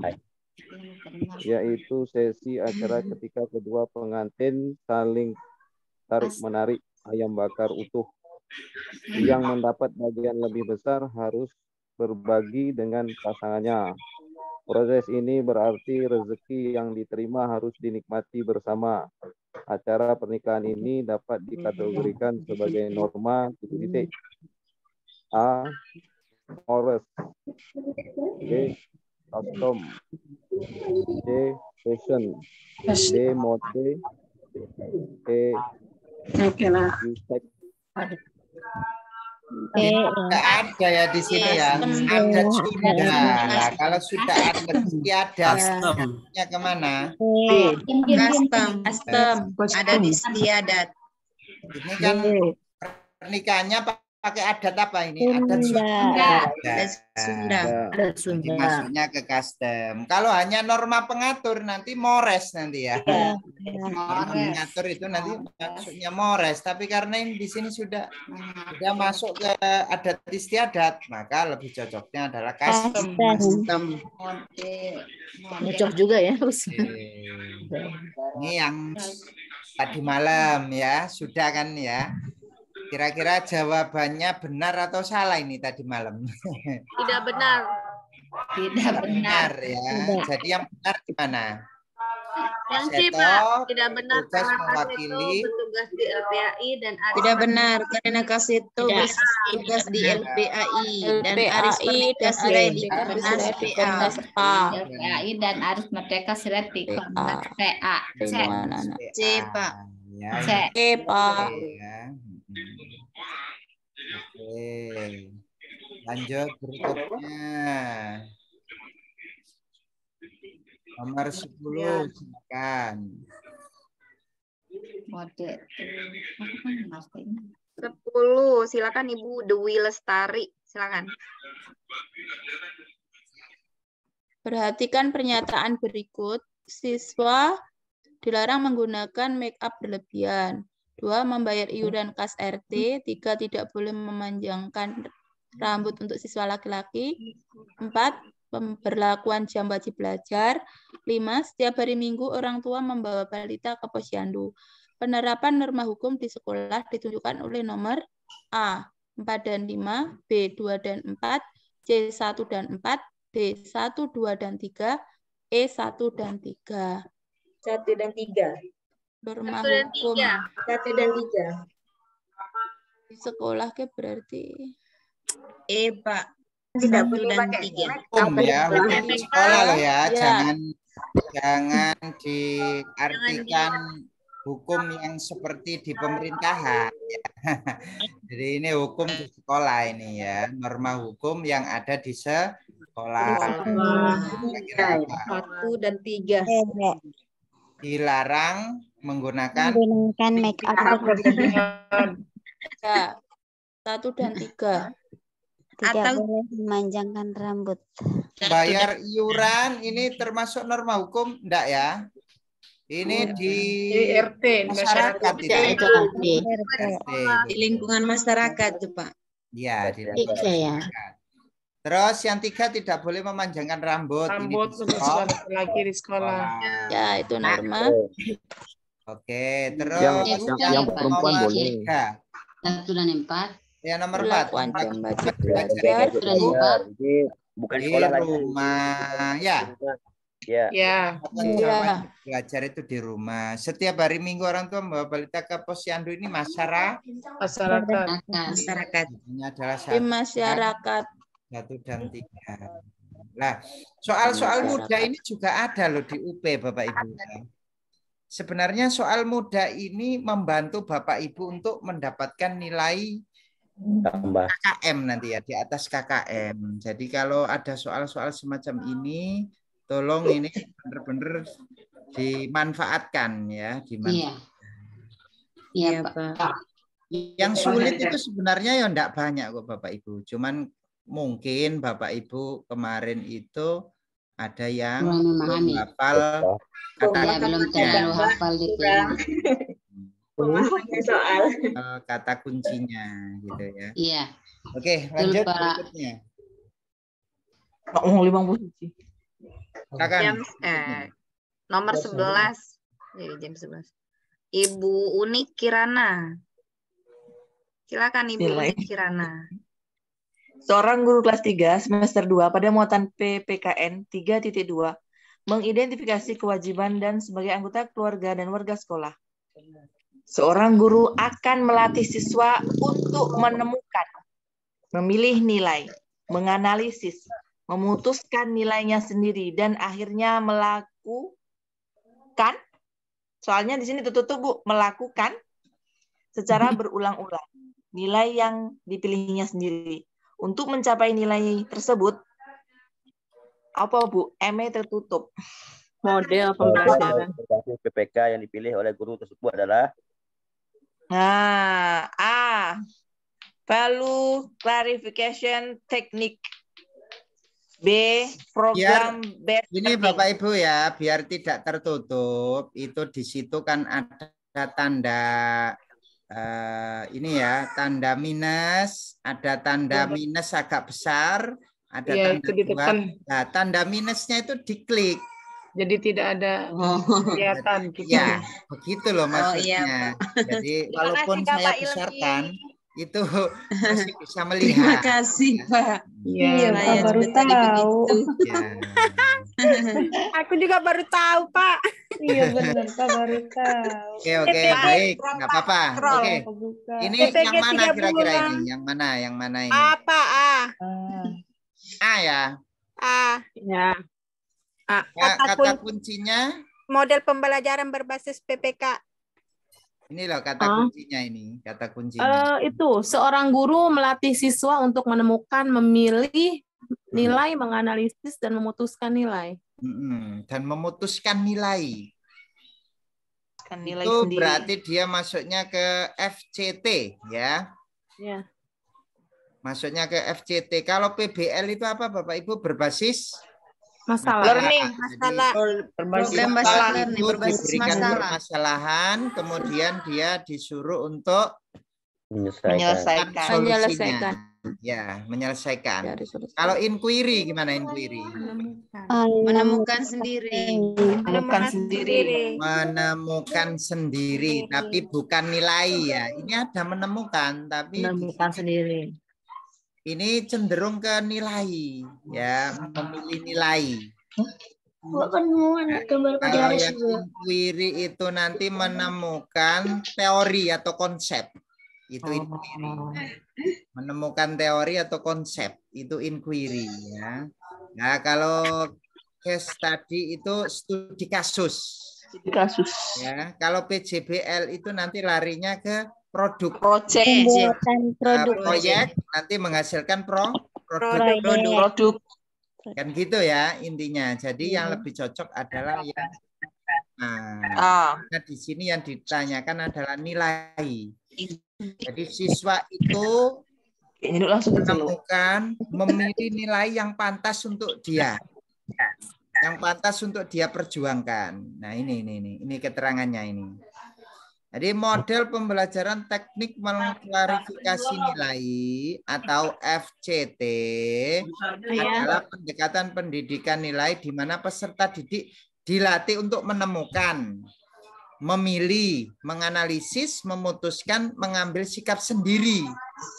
yaitu sesi acara ketika kedua pengantin saling tarik-menarik ayam bakar utuh. Yang mendapat bagian lebih besar harus berbagi dengan pasangannya. Proses ini berarti rezeki yang diterima harus dinikmati bersama. Acara pernikahan ini dapat dikategorikan sebagai norma titik. A. Mores. B. Custom. C. Fashion. D. Mode. E. Usek. Nggak ada ya di sini ya. Ada sudah. Nah, kalau sudah ada istiadatnya kemana? Custom. Ada di istiadat. Ini kan pernikahannya pakai adat apa ini? Adat Sunda. Sunda. Adat Jadi Sunda. masuknya ke custom. Kalau hanya norma pengatur nanti mores nanti ya. Norma pengatur itu nanti masuknya mores. Tapi karena ini di sini sudah masuk ke adat istiadat, maka lebih cocoknya adalah custom. Cocok juga ya. Ini yang tadi malam ya, sudah kan ya. Kira-kira jawabannya benar atau salah ini tadi malam? Tidak benar. Tidak benar. Ya. Jadi yang benar gimana? Yang C, Seto Pak. Tidak benar tugas karena Kaseto mewakili. bertugas di LPAI dan Aris Tidak benar karena Kaseto bertugas di LPAI dan Aris Merdeka Sirait di Komnas PA. LPAI dan Aris Merdeka Sirait di Komnas PA. C, Pak. Ya, C. Pak. Ya. Oke. Lanjut berikutnya. Nomor 10 silakan. Mode 10, silakan Ibu Dewi Lestari, silakan. Perhatikan pernyataan berikut. Siswa dilarang menggunakan make up berlebihan. 2. Membayar iuran kas RT. 3. Tidak boleh memanjangkan rambut untuk siswa laki-laki. 4. Pemberlakuan jam wajib belajar. 5. Setiap hari Minggu orang tua membawa balita ke posyandu. Penerapan norma hukum di sekolah ditunjukkan oleh nomor A. 4 dan 5, B. 2 dan 4, C. 1 dan 4, D. 1, 2 dan 3, E. 1 dan 3. 1 dan 3. Norma 1 dan hukum 3. 1 dan 3. di sekolah ke berarti Pak. Tidak 1 boleh dan pakai 3. Hukum ya, hukum sekolah loh ya. Ya. Jangan diartikan hukum yang seperti di pemerintahan. Ya. Jadi ini hukum di sekolah ini ya, norma hukum yang ada di sekolah. Kira-kira apa? 1 dan 3. Dilarang menggunakan make up ya. 1 dan 3. Atau memanjangkan rambut. bayar iuran ini termasuk norma hukum enggak ya? Ini di RT masyarakat itu. RT. di lingkungan masyarakat tuh, Pak. Iya, di lingkungan masyarakat. Terus yang 3 tidak boleh memanjangkan rambut. Rambut Ini untuk siswa laki di sekolah. Ya, itu norma. Oke, terus yang perempuan nomor boleh. 3. 1 dan 4. Yang nomor 4. Perlakuan jam wajib belajar. Jadi bukan Di sekolah lagi. rumah ya. Ya. Ya. Jam belajar itu di rumah. Setiap hari Minggu orang tua membawa balita ke posyandu ini masyarakat. Masyarakat. Ini adalah Di masyarakat. 1 dan 3. Nah, soal-soal muda ini juga ada loh di UP Bapak Ibu. Sebenarnya soal muda ini membantu Bapak Ibu untuk mendapatkan nilai Tambah. KKM nanti ya, di atas KKM. Jadi kalau ada soal-soal semacam ini, tolong ini benar-benar dimanfaatkan ya. Iya, Pak. Yang sulit itu sebenarnya ya enggak banyak kok Bapak Ibu. Cuman mungkin Bapak Ibu kemarin itu ada yang belum hafal kata belum terlalu hafal gitu. kata kuncinya gitu ya. Iya. Oke, lanjut berikutnya. Mau 50. Silakan. Nomor 11. Jadi jam 11. Ibu Uni Kirana. Silakan Ibu Uni Kirana. Seorang guru kelas 3 semester 2 pada muatan PPKN 3.2 mengidentifikasi kewajiban dan sebagai anggota keluarga dan warga sekolah. Seorang guru akan melatih siswa untuk menemukan, memilih nilai, menganalisis, memutuskan nilainya sendiri, dan akhirnya melakukan, soalnya di sini tertutup Bu, melakukan secara berulang-ulang nilai yang dipilihnya sendiri. Untuk mencapai nilai tersebut, apa Bu? ME tertutup. Model pembelajaran. PPK yang dipilih oleh guru tersebut adalah Nah, A. Value clarification technique. B. Program based ini Bapak Ibu ya, biar tidak tertutup, itu di situ kan ada tanda ini ya, tanda minus, ada tanda minus agak besar, ada Iya, tanda itu ditekan. Nah, tanda minusnya itu diklik. Jadi tidak ada kelihatan gitu. Ya, begitu loh maksudnya. iya, Jadi Terima walaupun kasih, saya Bapak Ilmi. besarkan, itu masih bisa Terima melihat. kasih, Pak. Iya, Pak, Saya baru juga tadi tahu. begitu. Ya. Aku juga baru tahu, Pak. Iya benar, Pak, baru tahu. Oke, baik, nggak apa-apa. Oke, Kebuka. ini PPG yang mana 3 kira-kira bulan. ini? Yang mana ini? Apa? A ya. Ya. Kata kuncinya model pembelajaran berbasis PPK. ini loh kata kuncinya ini, kata kuncinya. Itu seorang guru melatih siswa untuk menemukan, memilih nilai, menganalisis dan memutuskan nilai. Dan memutuskan nilai. Nilai Itu sendiri. berarti dia masuknya ke FCT ya. Ya. Masuknya ke FCT. Kalau PBL itu apa Bapak Ibu? Berbasis masalah. Learning. Masalah. Program basis learning berbasis diberikan masalah. permasalahan, kemudian dia disuruh untuk Menyelesaikan. solusinya. Ya, menyelesaikan. Kalau inquiry gimana inquiry? Menemukan sendiri. Menemukan sendiri. Menemukan sendiri, tapi bukan nilai ya. Ini ada menemukan, tapi Menemukan sendiri. ini cenderung ke nilai, ya, memilih nilai. Kalau yang inquiry itu nanti menemukan teori atau konsep, itu inquiry. Menemukan teori atau konsep, itu inquiry ya. Nah, kalau case study itu studi kasus. Studi kasus. Ya, kalau PJBL itu nanti larinya ke produk. Proyek nanti menghasilkan produk. Kan gitu ya intinya. Jadi yang lebih cocok adalah yang nah, di sini yang ditanyakan adalah nilai. Jadi siswa itu menemukan, memilih nilai yang pantas untuk dia. Yang pantas untuk dia perjuangkan. Nah, ini keterangannya ini. Jadi model pembelajaran teknik mengklarifikasi nilai atau FCT adalah pendekatan pendidikan nilai di mana peserta didik dilatih untuk menemukan, memilih, menganalisis, memutuskan, mengambil sikap sendiri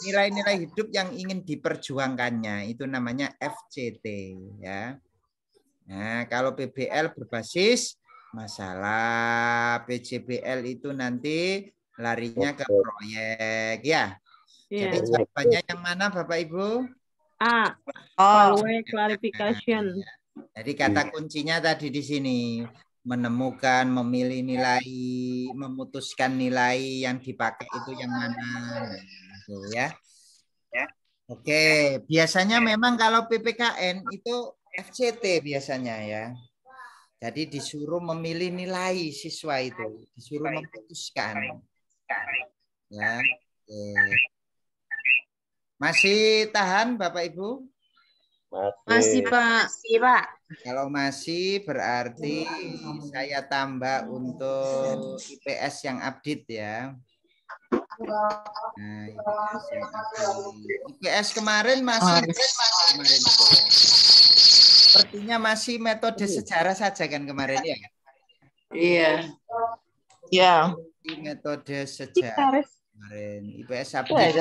nilai-nilai hidup yang ingin diperjuangkannya. Itu namanya FCT ya. Nah, kalau PBL berbasis masalah, PJBL itu nanti larinya ke proyek ya. Jadi jawabannya yang mana Bapak Ibu? A. Value clarification. Jadi kata kuncinya tadi di sini menemukan, memilih nilai, memutuskan nilai yang dipakai itu yang mana, gitu ya. Oke, biasanya memang kalau PPKN itu FCT biasanya ya. Jadi disuruh memilih nilai siswa itu, disuruh memutuskan. Ya. Masih tahan Bapak Ibu? Masih Pak. Kalau masih berarti saya tambah untuk IPS yang update ya. Nah, IPS kemarin masih kemarin itu ya. Sepertinya masih metode sejarah saja kan kemarin ya? Iya. Ya. Metode sejarah kemarin. IPS update.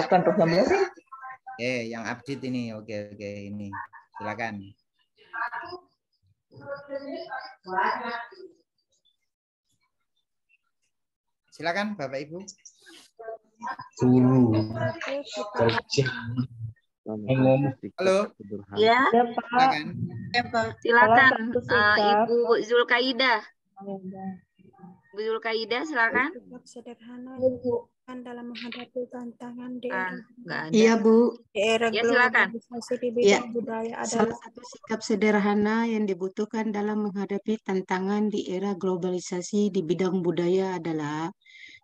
Oke, yang update ini. Oke, ini. Silakan. Silakan Bapak Ibu. Halo. Ya. Silakan. Silakan Ibu Zulkaidah. Bu Zulkaidah silakan. Sederhana dalam menghadapi tantangan di Iya, Bu. era Ya, silakan. globalisasi di bidang budaya Salah adalah satu sikap sederhana yang dibutuhkan dalam menghadapi tantangan di era globalisasi di bidang budaya adalah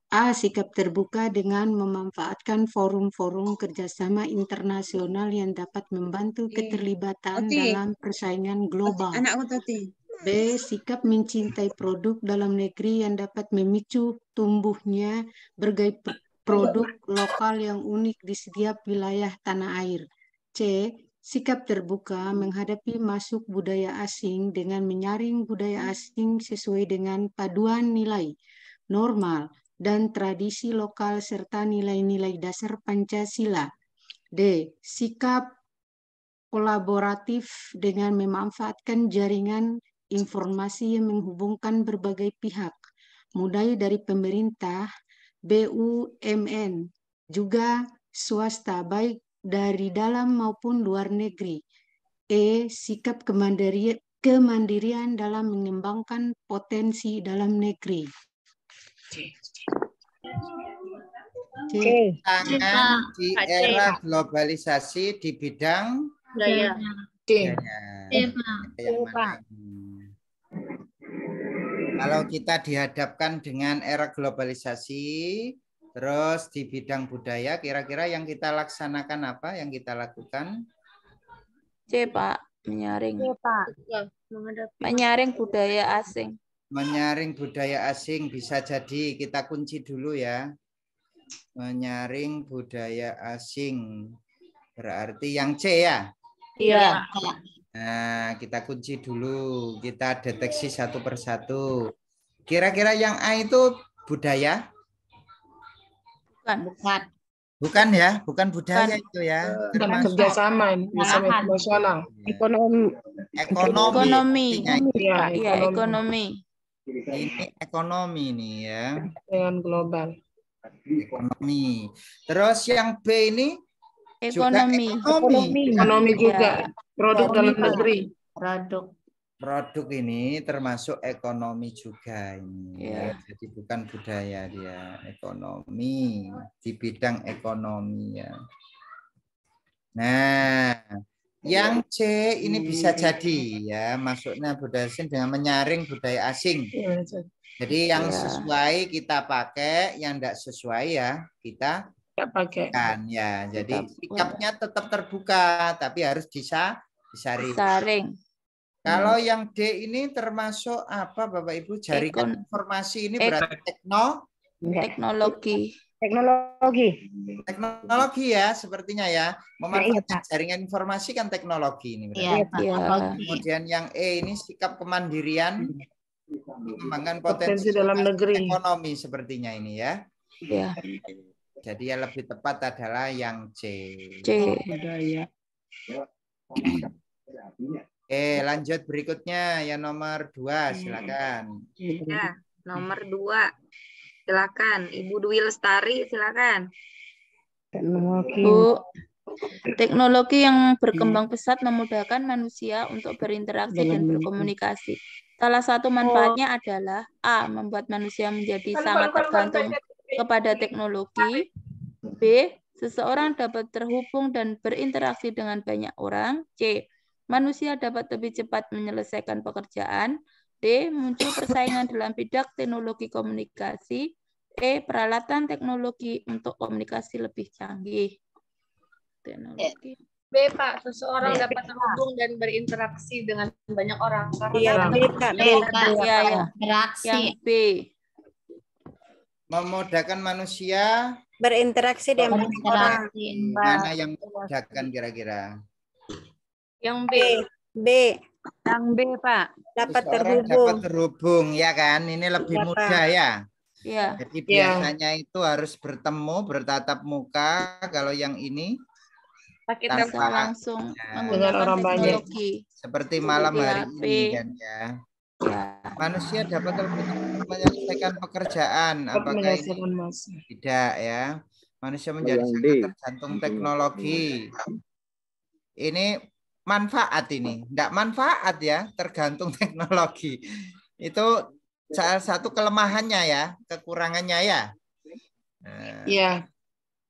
A. Sikap terbuka dengan memanfaatkan forum-forum kerjasama internasional yang dapat membantu keterlibatan dalam persaingan global. Anakku tadi. B. Sikap mencintai produk dalam negeri yang dapat memicu tumbuhnya berbagai produk lokal yang unik di setiap wilayah tanah air. C. Sikap terbuka menghadapi masuk budaya asing dengan menyaring budaya asing sesuai dengan paduan nilai, normal, dan tradisi lokal serta nilai-nilai dasar Pancasila. D. Sikap kolaboratif dengan memanfaatkan jaringan informasi yang menghubungkan berbagai pihak, mulai dari pemerintah, BUMN, juga swasta, baik dari dalam maupun luar negeri. E. Sikap kemandirian dalam mengembangkan potensi dalam negeri. Tantangan di era globalisasi di bidang Daya. Kalau kita dihadapkan dengan era globalisasi, terus di bidang budaya, kira-kira yang kita laksanakan apa? Yang kita lakukan? C, Pak. Menyaring. C, Pak. Menyaring budaya asing. Menyaring budaya asing bisa jadi kita kunci dulu ya. Menyaring budaya asing. Berarti yang C ya? Iya. Nah, kita kunci dulu. Kita deteksi satu persatu. Kira-kira yang A itu budaya? Bukan. Bukan ya? Bukan budaya itu ya. Termasuk kerjasama internasional. Ekonomi. Iya, ekonomi. Ini ekonomi nih ya. Dengan global. Ekonomi. Terus yang B ini Ekonomi. Ekonomi juga. Produk dalam negeri. Produk ini termasuk ekonomi juga ini. Ya. Jadi bukan budaya dia, ekonomi di bidang ekonomi ya. Nah, yang C ini bisa jadi ya, masuknya budaya asing dengan menyaring budaya asing. Jadi yang sesuai kita pakai, yang tidak sesuai ya kita pakai. Ya, jadi sikapnya tetap terbuka, tapi harus disaring. Kalau yang D ini termasuk apa, Bapak Ibu? Jaringan informasi ini berarti teknologi. Teknologi ya, sepertinya ya. Memanfaatkan jaringan informasi kan teknologi ini. Kemudian yang E ini sikap kemandirian, mengembangkan potensi dalam negeri, ekonomi sepertinya ini ya. Iya. Jadi yang lebih tepat adalah yang C. Lanjut berikutnya yang nomor 2, silakan. Ya, nomor 2. Silakan, Ibu Dwi Lestari, silakan. Teknologi yang berkembang pesat memudahkan manusia untuk berinteraksi dan berkomunikasi. Salah satu manfaatnya adalah A. Membuat manusia menjadi sangat tergantung kepada teknologi. B. Seseorang dapat terhubung dan berinteraksi dengan banyak orang. C. Manusia dapat lebih cepat menyelesaikan pekerjaan. D. Muncul persaingan dalam bidang teknologi komunikasi. E. Peralatan teknologi untuk komunikasi lebih canggih. Teknologi. B, Pak. Seseorang dapat terhubung dan berinteraksi dengan banyak orang. Iya, B, Pak. Yang B. Memudahkan manusia berinteraksi dengan orang. Mana yang memudahkan kira-kira? Yang B. Yang B, Pak. Dapat terhubung ya kan? Ini lebih mudah ya. Iya. Jadi biasanya itu harus bertemu, bertatap muka. Kalau yang ini tanpa langsung dengan orang teknologi. Seperti malam hari ini kan ya. Manusia dapat lebih menyelesaikan pekerjaan. Apakah ini tidak ya? Manusia menjadi sangat tergantung teknologi. Ini manfaat ini, tidak manfaat ya, tergantung teknologi. Itu salah satu kelemahannya ya, kekurangannya ya.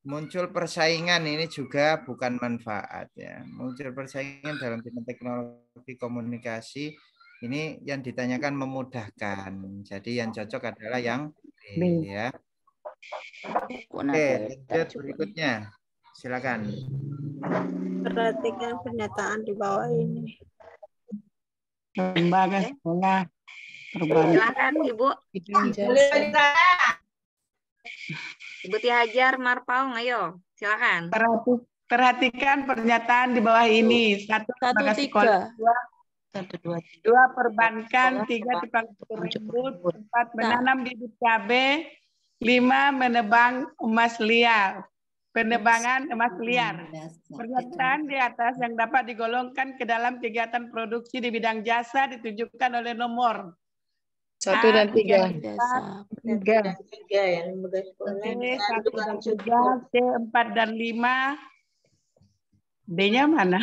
Muncul persaingan ini juga bukan manfaat ya. Muncul persaingan dalam bidang teknologi komunikasi. Ini yang ditanyakan memudahkan. Jadi yang cocok adalah yang B ya. Oke, lanjut berikutnya. Silakan. Perhatikan pernyataan di bawah ini. Lembaga sekolah perbankan. Silakan Ibu. Ibu Tia Hajar Marpaung, ayo. Silakan. Perhatikan pernyataan di bawah ini. 1. lembaga sekolah. 2. perbankan. 3. tukang rambut. 4. menanam bibit cabai. 5. menebang emas liar. Penebangan emas liar. Pernyataan di atas yang dapat digolongkan ke dalam kegiatan produksi di bidang jasa ditunjukkan oleh nomor 1 dan 3. 1 dan 3, C 4 dan 5. B-nya mana?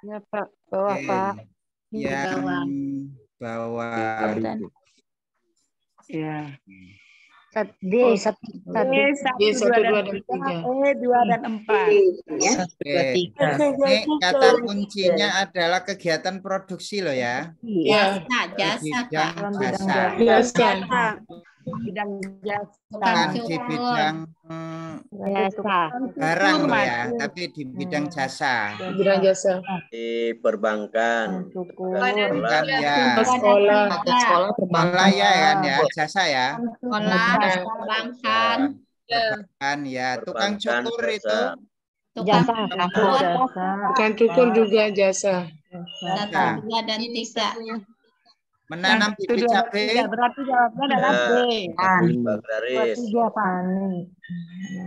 Ya Pak, bawah Pak. Yang bawah. Ya. D 1, 2 dan 3. E 2 dan 4. Oke. Ini kata kuncinya adalah kegiatan produksi loh ya. Jasa, Pak. Bidang jasa. Bukan di bidang barang loh ya, tapi di bidang jasa. Bidang jasa. Di perbankan. Bukan ya. Sekolah ya kan ya, jasa ya. Sekolah, perbankan. Perbankan ya, tukang cukur itu. Jasa. Tukang cukur juga jasa. 1, 2 dan 3. Menanam bibit cabai. Berarti jawabnya adalah B.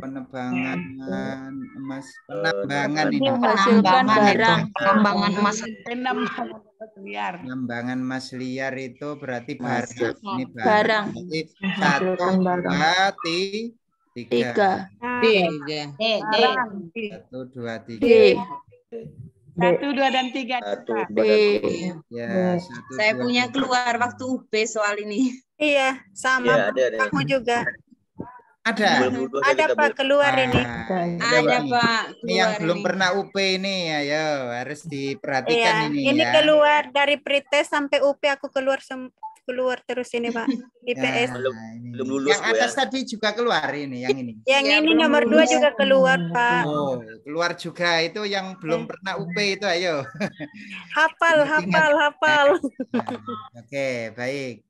Penebangan emas, penambangan ini. Penambangan emas. Penambangan emas liar itu berarti barang. Ini barang. Berarti 1, 2, 3. D. 1, 2, 3. D. 1, 2 dan 3. B. Ya, 1, Saya 2, punya 3. keluar waktu UP soal ini. Iya, sama. Ada. Kamu juga. Ada. Ada Pak keluar ini. Ada Pak. Ini yang belum pernah UP ini, ayo harus diperhatikan Iya, ini ini ya. keluar dari pretest sampai UP aku keluar terus ini Pak. IPS. Belum lulus Yang atas tadi juga keluar ini, yang ini. Yang ini nomor 2 juga keluar Pak. Oh, keluar juga itu yang belum pernah UP itu, ayo. Hafal. Oke, baik.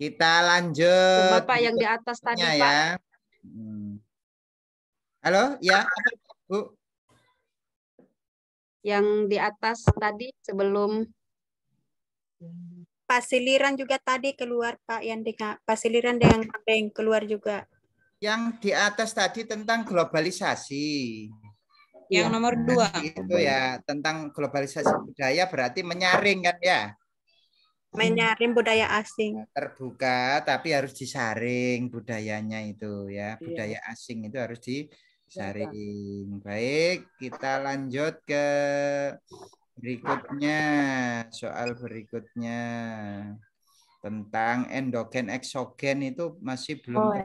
Kita lanjut. Bapak yang di atas tadi ya. Pak. Halo, ya, apa, Bu? Yang di atas tadi sebelum Pasiliran juga tadi keluar Pak, yang di pasiliran yang keluar juga. Yang di atas tadi tentang globalisasi. Yang nomor 2. Itu ya, tentang globalisasi budaya berarti menyaring kan ya? Menyaring budaya asing. Terbuka tapi harus disaring budayanya itu ya. Budaya asing itu harus disaring. Baik, kita lanjut ke berikutnya. Soal berikutnya tentang endogen eksogen itu masih belum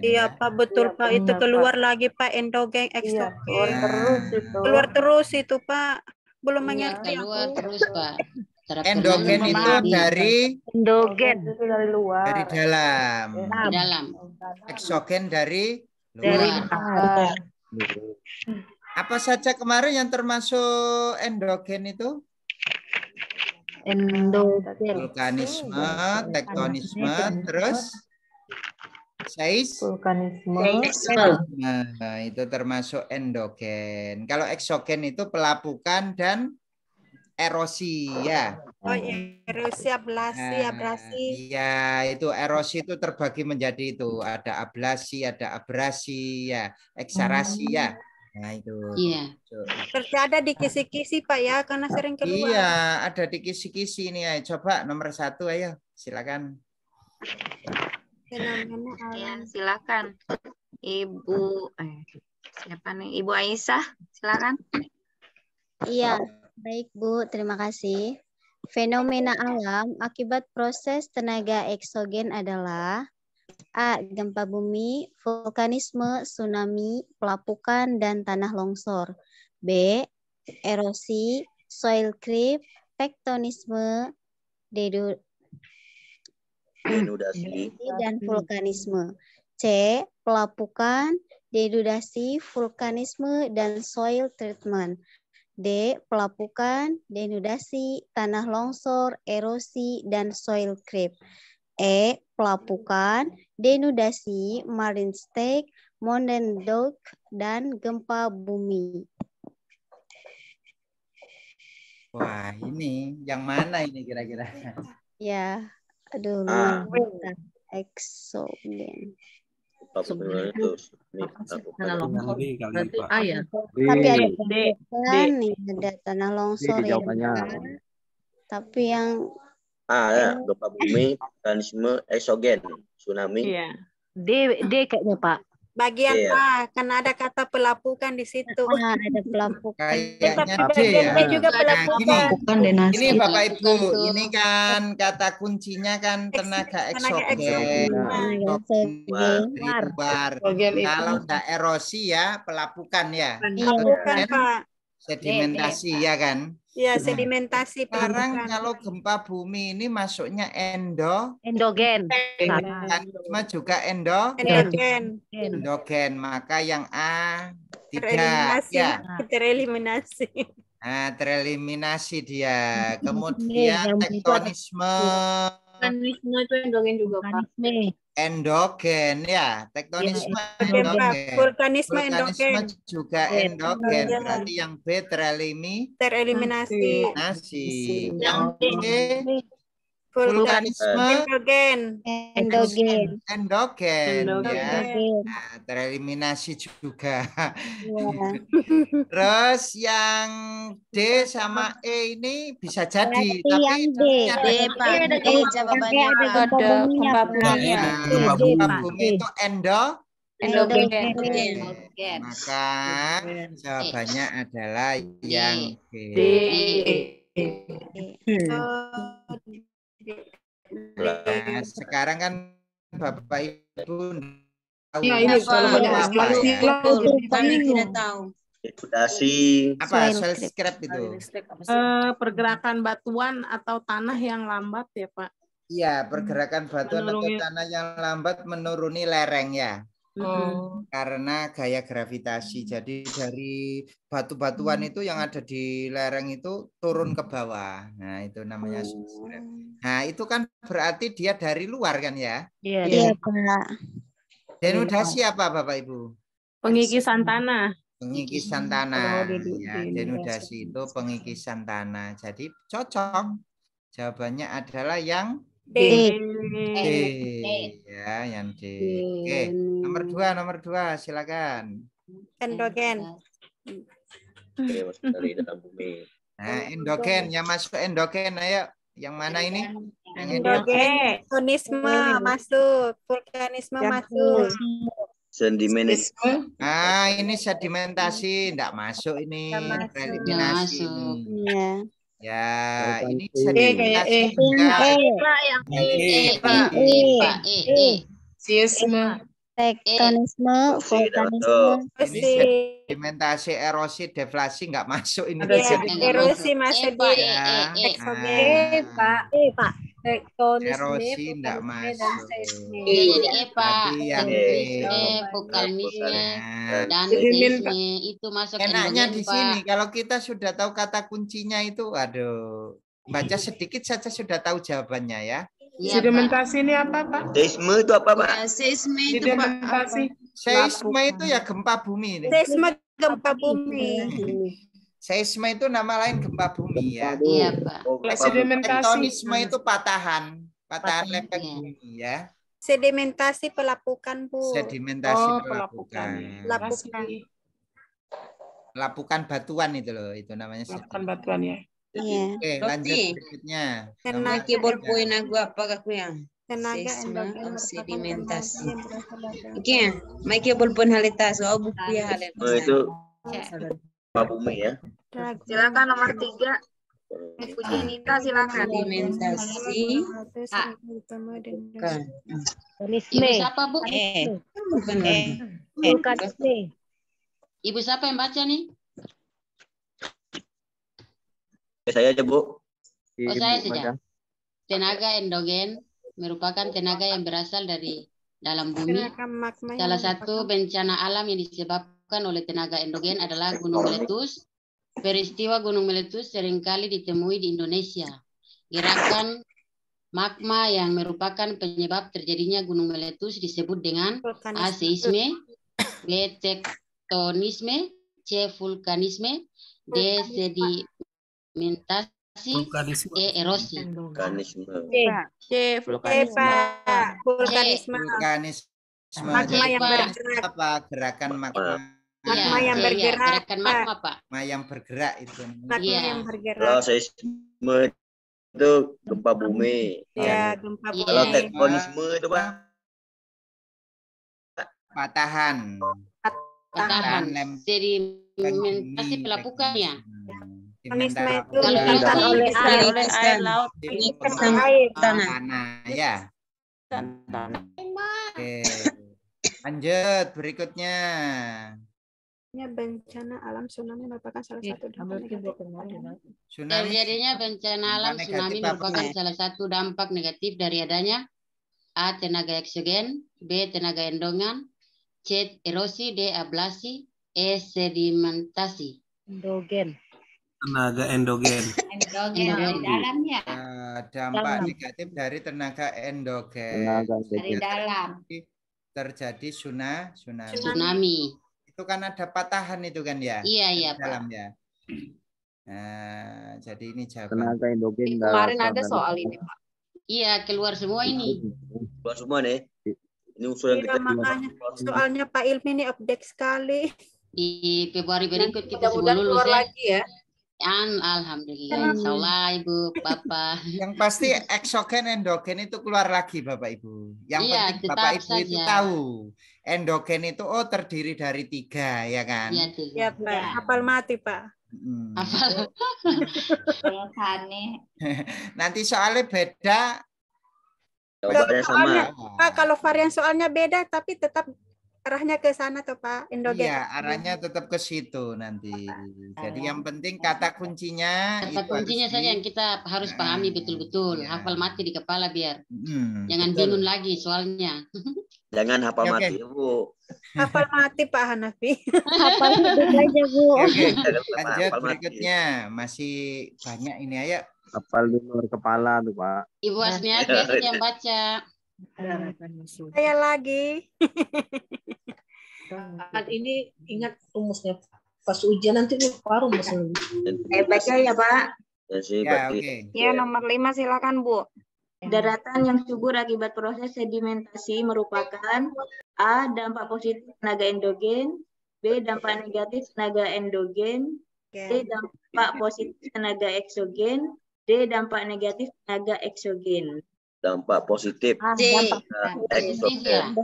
Iya Pak, betul Pak, itu keluar lagi Pak, endogen eksogen. Keluar terus itu Pak, belum mengerti keluar aku. terus Pak. Endogen itu dari dari luar. dari dalam. Di dalam. Eksogen dari luar. Apa saja kemarin yang termasuk endogen itu? Vulkanisme, tektonisme, terus Vulkanisme. Nah, itu termasuk endogen. Kalau eksogen itu pelapukan dan erosi ya. Oh iya, erosi, abrasi. Iya, itu erosi itu terbagi menjadi itu. Ada ablasi, ada abrasi ya, eksarasi ya. Nah, itu. Iya. Berarti ada di kisi-kisi Pak ya, karena sering keluar. Iya, ada di kisi-kisi ini. Ayo, coba nomor 1, ayo. Silakan. Ya, silakan. Ibu siapa nih? Ibu Aisyah, silakan. Iya, baik Bu, terima kasih. Fenomena alam akibat proses tenaga eksogen adalah A. Gempa bumi, vulkanisme, tsunami, pelapukan, dan tanah longsor. B. Erosi, soil creep, tektonisme, denudasi, dan vulkanisme. C. Pelapukan, denudasi, vulkanisme, dan soil treatment. D. Pelapukan, denudasi, tanah longsor, erosi, dan soil creep. E. Pelapukan, denudasi, marine stake, mountain dog, dan gempa bumi. Wah, ini yang mana ini kira-kira? Ya, aduh lumayan. Exogen. Berarti A ya? Tapi ada kan nih, ada tanah longsor ya. Tapi yang ya, gempa bumi, vulkanisme, eksogen, tsunami. Iya. D kayaknya Pak. Bagian A, karena ada kata pelapukan di situ. Ada pelapukan. Kayaknya Tapi D bagian ya. B juga pelapukan. Ini Bapak Ibu, ini kan kata kuncinya kan tenaga eksogen. Di luar. Kalau enggak erosi ya pelapukan ya. Pelapukan Pak. Sedimentasi ya kan. Ya, sedimentasi. Sekarang kalau gempa bumi ini masuknya endogen. Vulkanisme juga endogen. Maka yang A 3 ya. Tereliminasi. Nah, tereliminasi dia. Kemudian tektonisme. Vulkanisme itu endogen juga Pak. Endogen ya, tektonisme endogen. Vulkanisme endogen. Juga endogen. Berarti yang B tereliminasi. Yang B vulkanisme endogen ya. Nah, tereliminasi juga. Terus yang D sama E ini bisa jadi, tapi yang D Pak. D jawabannya Pak. gempa bumi itu endogen. Maka jawabannya adalah yang D. Nah, sekarang kan Bapak Ibu tahu ini kalau apa ya? Kami tidak tahu. Apa soil scrap itu? Pergerakan batuan atau tanah yang lambat ya Pak? Iya, pergerakan batuan atau tanah yang lambat menuruni lereng ya. Karena gaya gravitasi. Jadi dari batu-batuan itu yang ada di lereng itu turun ke bawah. Nah, itu namanya soil scrap. Nah, itu kan berarti dia dari luar kan ya? Iya, Pak. Denudasi apa Bapak Ibu? Pengikisan tanah. Pengikisan tanah. Ya, denudasi itu pengikisan tanah. Jadi cocok. Jawabannya adalah yang D. Ya, yang D. Oke, nomor dua, silakan. Endogen. Dari dalam bumi. Nah, endogen, yang masuk endogen, ayo. Yang mana ini? Yang endogen. Vulkanisme masuk, vulkanisme masuk. Sedimentasi. Ah, ini sedimentasi, enggak masuk ini. Eliminasi ini. Ya, ini sedimentasi. Seisme, tektonisme, vulkanisme, sedimentasi, erosi, deflasi nggak masuk ini. Erosi masuk di eksogen. Pak. Tektonisme, erosi nggak masuk. Jadi Pak. Yang vulkanisme dan seisme itu masuk enaknya endogen, di sini kalau kita sudah tahu kata kuncinya itu, aduh, baca sedikit saja sudah tahu jawabannya ya. Sedimentasi ini apa Pak? Seisme itu apa Pak? Seisme itu Pak. Seisme itu ya gempa bumi ini. Seisme gempa bumi. Seisme itu nama lain gempa bumi ya. Iya Pak. Tektonisme itu patahan lempeng bumi ya. Sedimentasi pelapukan Bu. Sedimentasi pelapukan. Lapukan batuan itu loh, itu namanya lapukan batuan ya. Iya. Oke, lanjut berikutnya. Tenaga bolpoin aku apa aku yang? Tenaga sedimentasi. Oke, make bolpoin halita so buku ya halita. Itu gempa bumi ya. Silakan nomor 3. Ibu Jenita silakan. Sedimentasi. Ibu siapa Bu? Ibu siapa yang baca nih? Saya aja Bu. Oh saya saja. Tenaga endogen. merupakan tenaga yang berasal dari dalam bumi. Magma Salah yang satu bencana alam yang disebabkan oleh tenaga endogen adalah gunung meletus. Peristiwa gunung meletus seringkali ditemui di Indonesia. Gerakan magma yang merupakan penyebab terjadinya gunung meletus disebut dengan A. Seisme, B. Tektonisme, C. Vulkanisme, D. Sedimentasi, E. Erosi. Vulkanisme. C. Vulkanisme. Vulkanisme. Vulkanisme. Magma yang bergerak. Apa gerakan magma? Magma yang bergerak. Gerakan magma, Pak. Magma yang bergerak itu. Magma yang bergerak. Kalau seisme itu gempa bumi. Ya, gempa bumi. Kalau tektonisme itu Pak. Patahan. Sedimentasi pelapukannya. Tektonisme itu Kalau oleh air laut. Tanah, ya. Oke. Lanjut berikutnya. Bencana alam tsunami merupakan salah satu dampak negatif. Terjadinya bencana alam tsunami merupakan salah satu dampak negatif dari adanya A. Tenaga eksogen, B. Tenaga endongan, C. Erosi, D. Ablasi, E. Sedimentasi. Endogen. Tenaga endogen. Endogen dari dalamnya. Dampak negatif dari tenaga endogen. Dari dalam. Terjadi Tsunami. Itu kan ada patahan itu kan ya? Iya, dalam Pak. ya. Nah, jadi ini jawaban. Tenaga endogen. Kemarin ada soal ini, Pak. Iya, keluar semua ini. Keluar semua nih. Ini usulan Iya, kita. makanya soalnya Pak Ilmi ini update sekali. Di Februari berikut kita semua Mudah-mudahan lulus keluar ya. lagi ya. Alhamdulillah. Insyaallah Ibu, Bapak. Yang pasti eksogen endogen itu keluar lagi Bapak Ibu. Yang Iya, penting Bapak tetap Ibu itu saja. tahu endogen itu terdiri dari 3 ya kan? Iya, tiga. Ya, Pak. Hafal mati, Pak. Hafal. Nanti soalnya beda. Jawabannya sama. Pak, kalau varian soalnya beda tapi tetap arahnya ke sana tuh Pak, endogen. Iya, arahnya tetap ke situ nanti. Jadi yang penting kata kuncinya Kata kuncinya saja yang kita harus pahami betul-betul. Hafal mati di kepala biar jangan bingung lagi soalnya. Jangan hafal Oke. mati, Bu. Hafal mati Pak Hanafi. Hafal hidup aja, Bu. Oke, lanjut berikutnya. Masih banyak ini ayo. Hafal di luar kepala tuh, Pak. Ibu Asmiati itu yang baca. Saya lagi. Ini ingat rumusnya. Pas ujian nanti baru rumusnya. Baca ya, Pak. Ya, oke. Ya, nomor 5 silakan, Bu. Daratan yang subur akibat proses sedimentasi merupakan A. Dampak positif tenaga endogen, B. Dampak negatif tenaga endogen, C. Dampak positif tenaga eksogen, D. Dampak negatif tenaga eksogen. Dampak positif. C. Eksogen.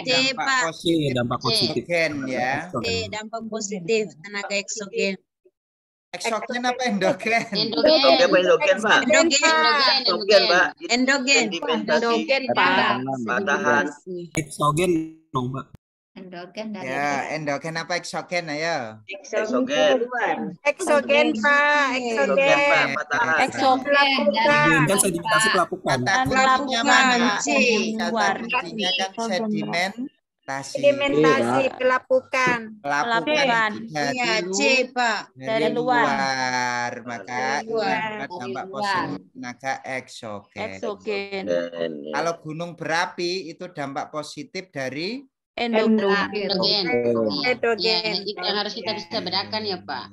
C, Pak. Dampak positif. Ya. C, dampak positif tenaga eksogen. Eksogen apa endogen? Eksogen apa endogen, Pak? Endogen, Pak. Endogen. Endogen, Pak. Patahan. Eksogen dong, Pak. Endogen dari Ya, endogen apa eksogen ayo? Eksogen. Eksogen Pak, eksogen. Patahan. Eksogen Kan sedimentasi pelapukan. Kata kuncinya mana? C. Kata kuncinya kan sedimentasi. Sedimentasi pelapukan. Pelapukan Iya, C, Pak. dari luar. Maka ini dampak positif tenaga eksogen. Kalau gunung berapi itu dampak positif dari Endogen. Endogen. Itu yang harus kita bisa bedakan ya Pak.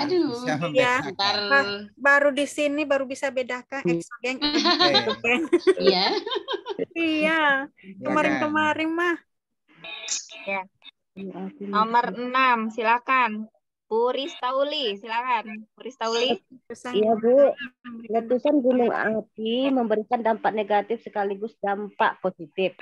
Aduh. Ya, Ntar. baru di sini baru bisa bedakan eksogen. Endogen. Iya. Iya. Kemarin-kemarin mah. Ya. Nomor 6 silakan. Bu Ristauli, silakan. Bu Ristauli. Iya, Bu. Letusan gunung api memberikan dampak negatif sekaligus dampak positif.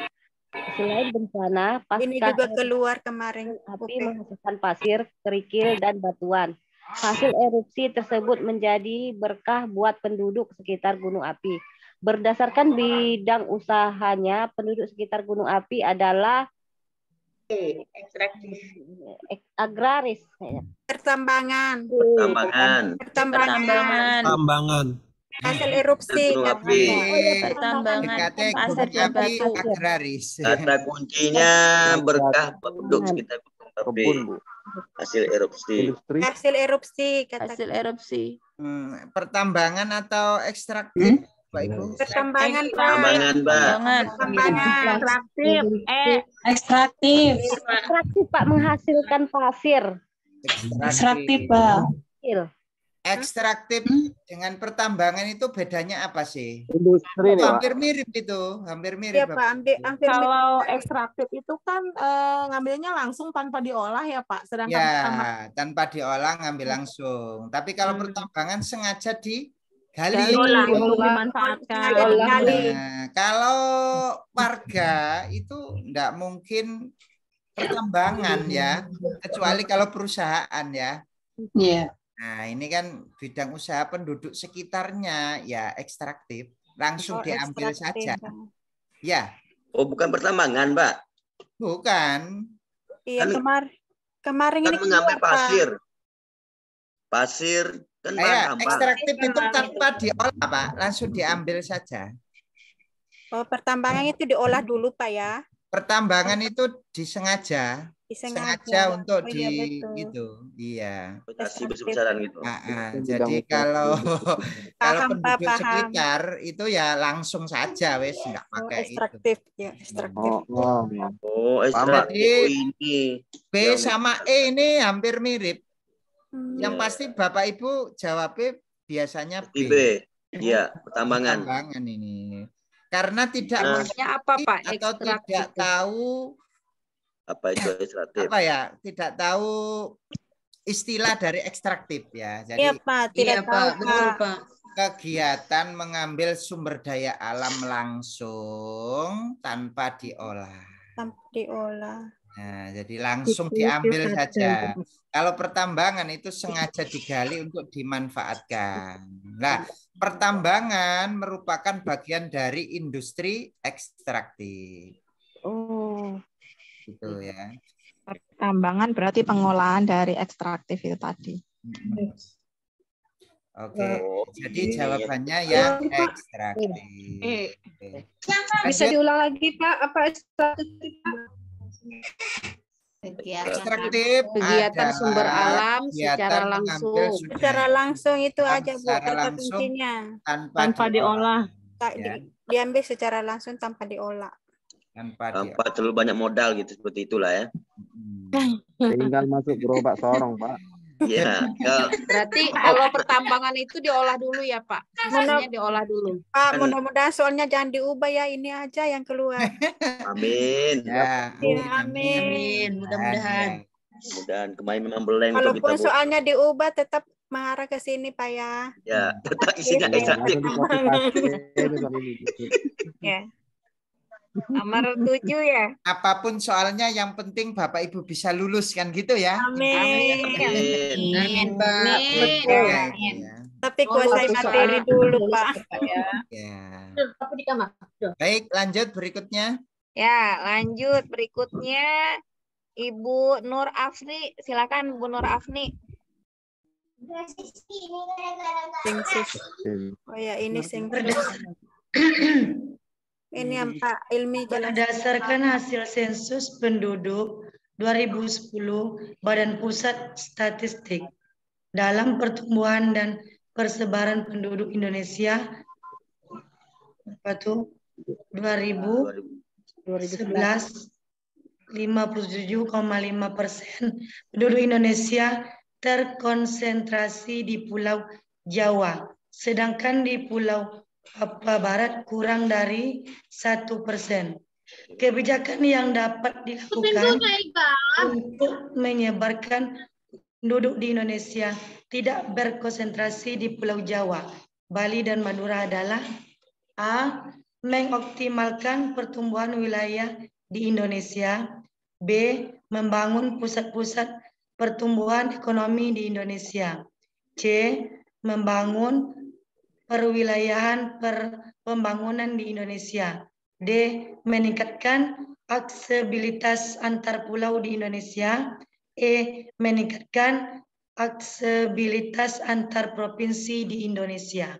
Selain bencana, Ini juga keluar kemarin. api menghasilkan pasir, kerikil, dan batuan. Hasil erupsi tersebut menjadi berkah buat penduduk sekitar gunung api. Berdasarkan bidang usahanya, penduduk sekitar gunung api adalah agraris. Pertambangan. Pertambangan. Pertambangan. Tambangan. Hasil erupsi. Gunung api. Pertambangan Gunung pasir dan api batu. agraris. Kata kuncinya berkah penduduk sekitar gunung api. Hasil erupsi. Hasil erupsi. Hasil erupsi. Pertambangan atau ekstraktif, Pak Ibu? Pertambangan, Pak. Pertambangan, Mbak. Pertambangan. Ekstraktif. Ekstraktif. Ekstraktif, Pak, menghasilkan pasir. Ekstraktif, Pak. Pasir. Ekstraktif dengan pertambangan itu bedanya apa sih? Industri nih, Pak. Hampir mirip itu, hampir mirip. Iya, Pak. Hampir Kalau mirip. ekstraktif itu kan ngambilnya langsung tanpa diolah ya Pak. Sedangkan Ya, tanpa diolah ngambil langsung. Tapi kalau pertambangan sengaja digali. untuk dimanfaatkan. Nah, kalau warga itu enggak mungkin pertambangan ya, kecuali kalau perusahaan ya. Iya. Nah, ini kan bidang usaha penduduk sekitarnya ya ekstraktif, langsung diambil saja. Ya. Oh, bukan pertambangan, Pak. Bukan. Iya, kemarin Kan ini mengambil keluar, Pak. pasir kan bahan Ya, tambang. ekstraktif itu tanpa diolah, Pak, langsung diambil saja. Oh, pertambangan itu diolah dulu, Pak ya. Pertambangan itu disengaja untuk iya, betul. itu, iya. Eksploitasi besar-besaran gitu. Jadi kalau penduduk paham. sekitar itu ya langsung saja, wes nggak pakai ekstraktif, ya ekstraktif. Oh, ekstraktif ini. B sama E ini hampir mirip. Yang pasti Bapak Ibu jawabnya biasanya B. Iya, pertambangan. Pertambangan ini. Karena tidak apa, Pak? Atau tidak tahu apa itu ekstraktif? Apa ya? Tidak tahu istilah dari ekstraktif ya. Jadi Iya, Pak, tidak tahu, betul, Pak. Kegiatan mengambil sumber daya alam langsung tanpa diolah. Tanpa diolah. Nah, jadi langsung diambil saja. Kalau pertambangan itu sengaja digali untuk dimanfaatkan. Nah, pertambangan merupakan bagian dari industri ekstraktif. Oh. Gitu ya. Pertambangan berarti pengolahan dari ekstraktif itu tadi. Oke, jadi jawabannya yang ekstraktif. Bisa diulang lagi, Pak? Apa ekstraktif, Pak? Ekstraktif kegiatan sumber alam secara langsung. Secara langsung itu aja, Bu, kata kuncinya. Tanpa diolah. Diambil secara langsung tanpa diolah. Tanpa terlalu banyak modal gitu, seperti itulah ya. Tinggal masuk gerobak sorong, Pak. Iya. Berarti kalau pertambangan itu diolah dulu ya, Pak? Sisanya diolah dulu. Pak, mudah-mudahan soalnya jangan diubah ya, ini aja yang keluar. Amin. Ya, amin. Mudah-mudahan. Mudah-mudahan kemarin memang beleng. Walaupun soalnya diubah tetap mengarah ke sini, Pak ya. Ya, tetap isinya ekstraktif. Ya. Nomor 7 ya. Apapun soalnya yang penting Bapak Ibu bisa lulus kan gitu ya. Amin. Amin, Pak. Amin. Tapi kuasai materi dulu, Pak. Ya. Baik, lanjut berikutnya. Ya, lanjut berikutnya Ibu Nur Afni. Silakan Bu Nur Afni. Oh ya, ini ini yang Pak Ilmi berdasarkan hasil sensus penduduk 2010 Badan Pusat Statistik dalam pertumbuhan dan persebaran penduduk Indonesia 2011 57,5% penduduk Indonesia terkonsentrasi di Pulau Jawa, sedangkan di Pulau Papua Barat kurang dari 1%. Kebijakan yang dapat dilakukan untuk menyebarkan penduduk di Indonesia tidak berkonsentrasi di Pulau Jawa, Bali, dan Madura adalah A. Mengoptimalkan pertumbuhan wilayah di Indonesia. B. Membangun pusat-pusat pertumbuhan ekonomi di Indonesia. C. Membangun perwilayahan pembangunan di Indonesia. D. Meningkatkan aksesibilitas antar pulau di Indonesia. E. Meningkatkan aksesibilitas antar provinsi di Indonesia.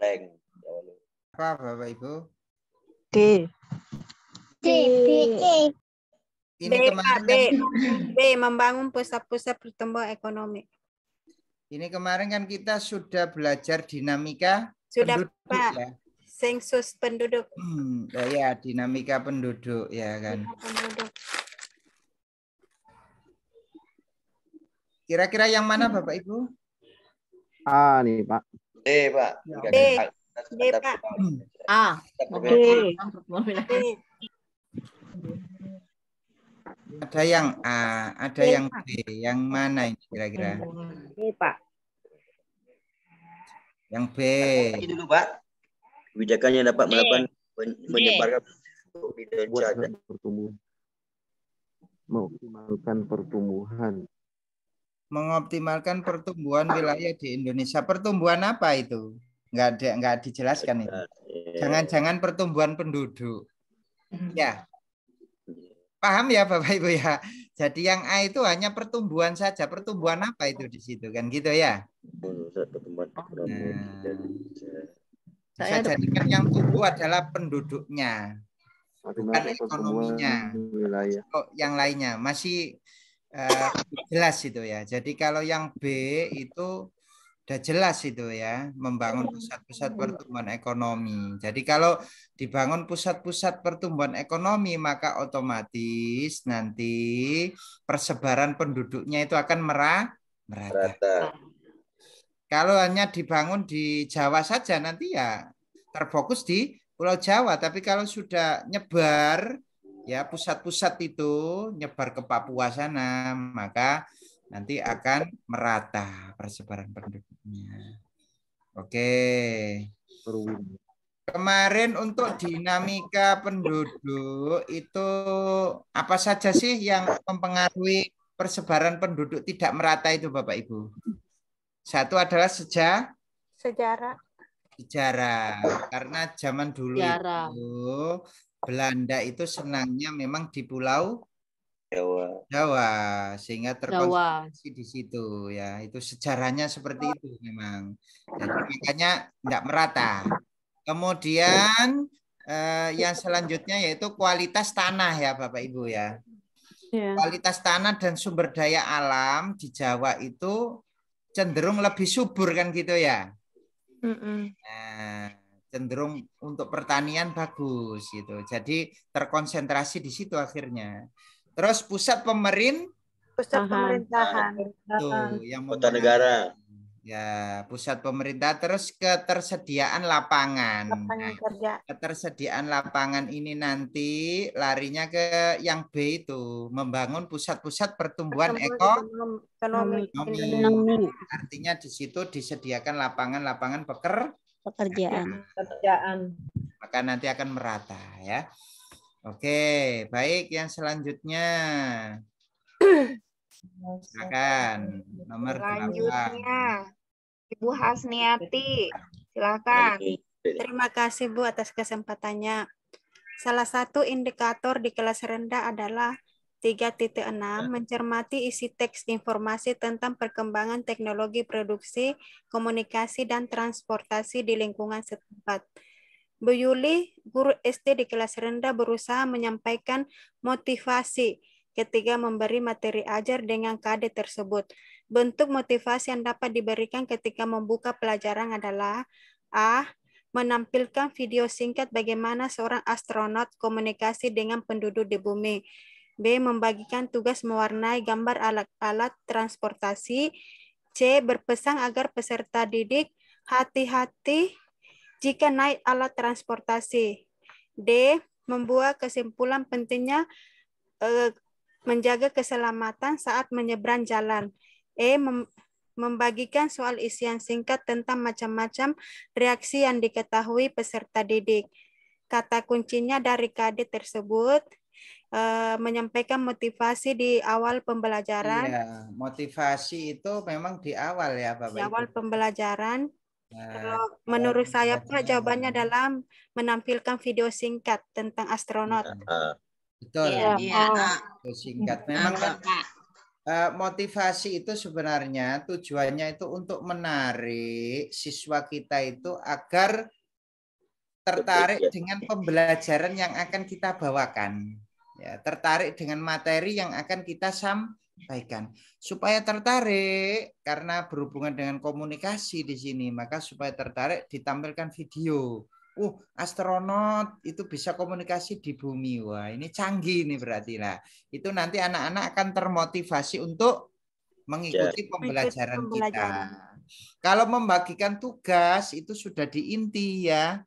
Blank. Apa Bapak Ibu? D. Ini B, kemarin Pak, kan, B, membangun pusat-pusat pertumbuhan ekonomi. ini kemarin kan kita sudah belajar dinamika Sudah, penduduk Pak. ya. Sensus penduduk. Ya, dinamika penduduk ya kan. Penduduk. Kira-kira yang mana Bapak Ibu? A nih Pak. D, Pak. D, D, Pak. A. Ada yang A, ada yang B, yang mana ini kira-kira? B, Pak. Yang B. Ini dulu Pak. Kebijakannya dapat melakukan menyebarkan pertumbuhan. Mengoptimalkan pertumbuhan. Mengoptimalkan pertumbuhan wilayah di Indonesia. Pertumbuhan apa itu? Nggak dijelaskan itu. Jangan-jangan pertumbuhan penduduk. Ya. Paham ya Bapak Ibu ya? Jadi yang A itu hanya pertumbuhan saja. Pertumbuhan apa itu di situ kan gitu ya? Bisa jadikan yang tumbuh adalah penduduknya, bukan ekonominya. Oh, yang lainnya masih jelas itu ya. Jadi kalau yang B itu udah jelas itu ya, membangun pusat-pusat pertumbuhan ekonomi. Jadi kalau dibangun pusat-pusat pertumbuhan ekonomi, maka otomatis nanti persebaran penduduknya itu akan merata. Kalau hanya dibangun di Jawa saja nanti ya terfokus di Pulau Jawa. Tapi kalau sudah nyebar ya pusat-pusat itu nyebar ke Papua sana, maka nanti akan merata persebaran penduduknya. Oke. Kemarin untuk dinamika penduduk itu apa saja sih yang mempengaruhi persebaran penduduk tidak merata itu Bapak Ibu? Satu adalah sejarah. Karena zaman dulu itu Belanda itu senangnya memang di Pulau Jawa sehingga terkonsentrasi di situ ya. Itu sejarahnya seperti itu memang. Jadi makanya tidak merata. Kemudian yang selanjutnya yaitu kualitas tanah ya Bapak Ibu ya. Kualitas tanah dan sumber daya alam di Jawa itu cenderung lebih subur kan gitu ya. Nah, cenderung untuk pertanian bagus gitu. Jadi terkonsentrasi di situ akhirnya. Terus pusat pemerintahan. Tuh, yang kota negara. Ya, pusat pemerintah. Terus ketersediaan lapangan. Ketersediaan lapangan ini nanti larinya ke yang B itu, membangun pusat-pusat pertumbuhan ekonomi. Artinya di situ disediakan lapangan-lapangan pekerjaan. Maka nanti akan merata ya. Oke, baik, yang selanjutnya. Silakan nomor selanjutnya Ibu Hasniati, silakan. Terima kasih Bu atas kesempatannya. Salah satu indikator di kelas rendah adalah 3.6 mencermati isi teks informasi tentang perkembangan teknologi produksi, komunikasi, dan transportasi di lingkungan setempat. Bu Yuli, guru SD di kelas rendah, berusaha menyampaikan motivasi ketika memberi materi ajar dengan KD tersebut. Bentuk motivasi yang dapat diberikan ketika membuka pelajaran adalah A. Menampilkan video singkat bagaimana seorang astronot komunikasi dengan penduduk di bumi. B. Membagikan tugas mewarnai gambar alat-alat transportasi. C. Berpesan agar peserta didik hati-hati jika naik alat transportasi. D. Membuat kesimpulan pentingnya menjaga keselamatan saat menyeberang jalan. E. Membagikan soal isian singkat tentang macam-macam reaksi yang diketahui peserta didik. Kata kuncinya dari KD tersebut, menyampaikan motivasi di awal pembelajaran. Iya, motivasi itu memang di awal ya Bapak Ibu. Di awal pembelajaran. Kalau menurut saya Pak, jawabannya adalah menampilkan video singkat tentang astronot. Betul. Iya. Singkat. Memang Motivasi itu sebenarnya tujuannya itu untuk menarik siswa kita itu agar tertarik dengan pembelajaran yang akan kita bawakan. Ya, tertarik dengan materi yang akan kita sampaikan. Supaya tertarik, karena berhubungan dengan komunikasi di sini, maka supaya tertarik ditampilkan video. Astronot itu bisa komunikasi di bumi. Wah, ini canggih nih berarti lah. Itu nanti anak-anak akan termotivasi untuk mengikuti pembelajaran kita. Kalau membagikan tugas itu sudah di inti ya.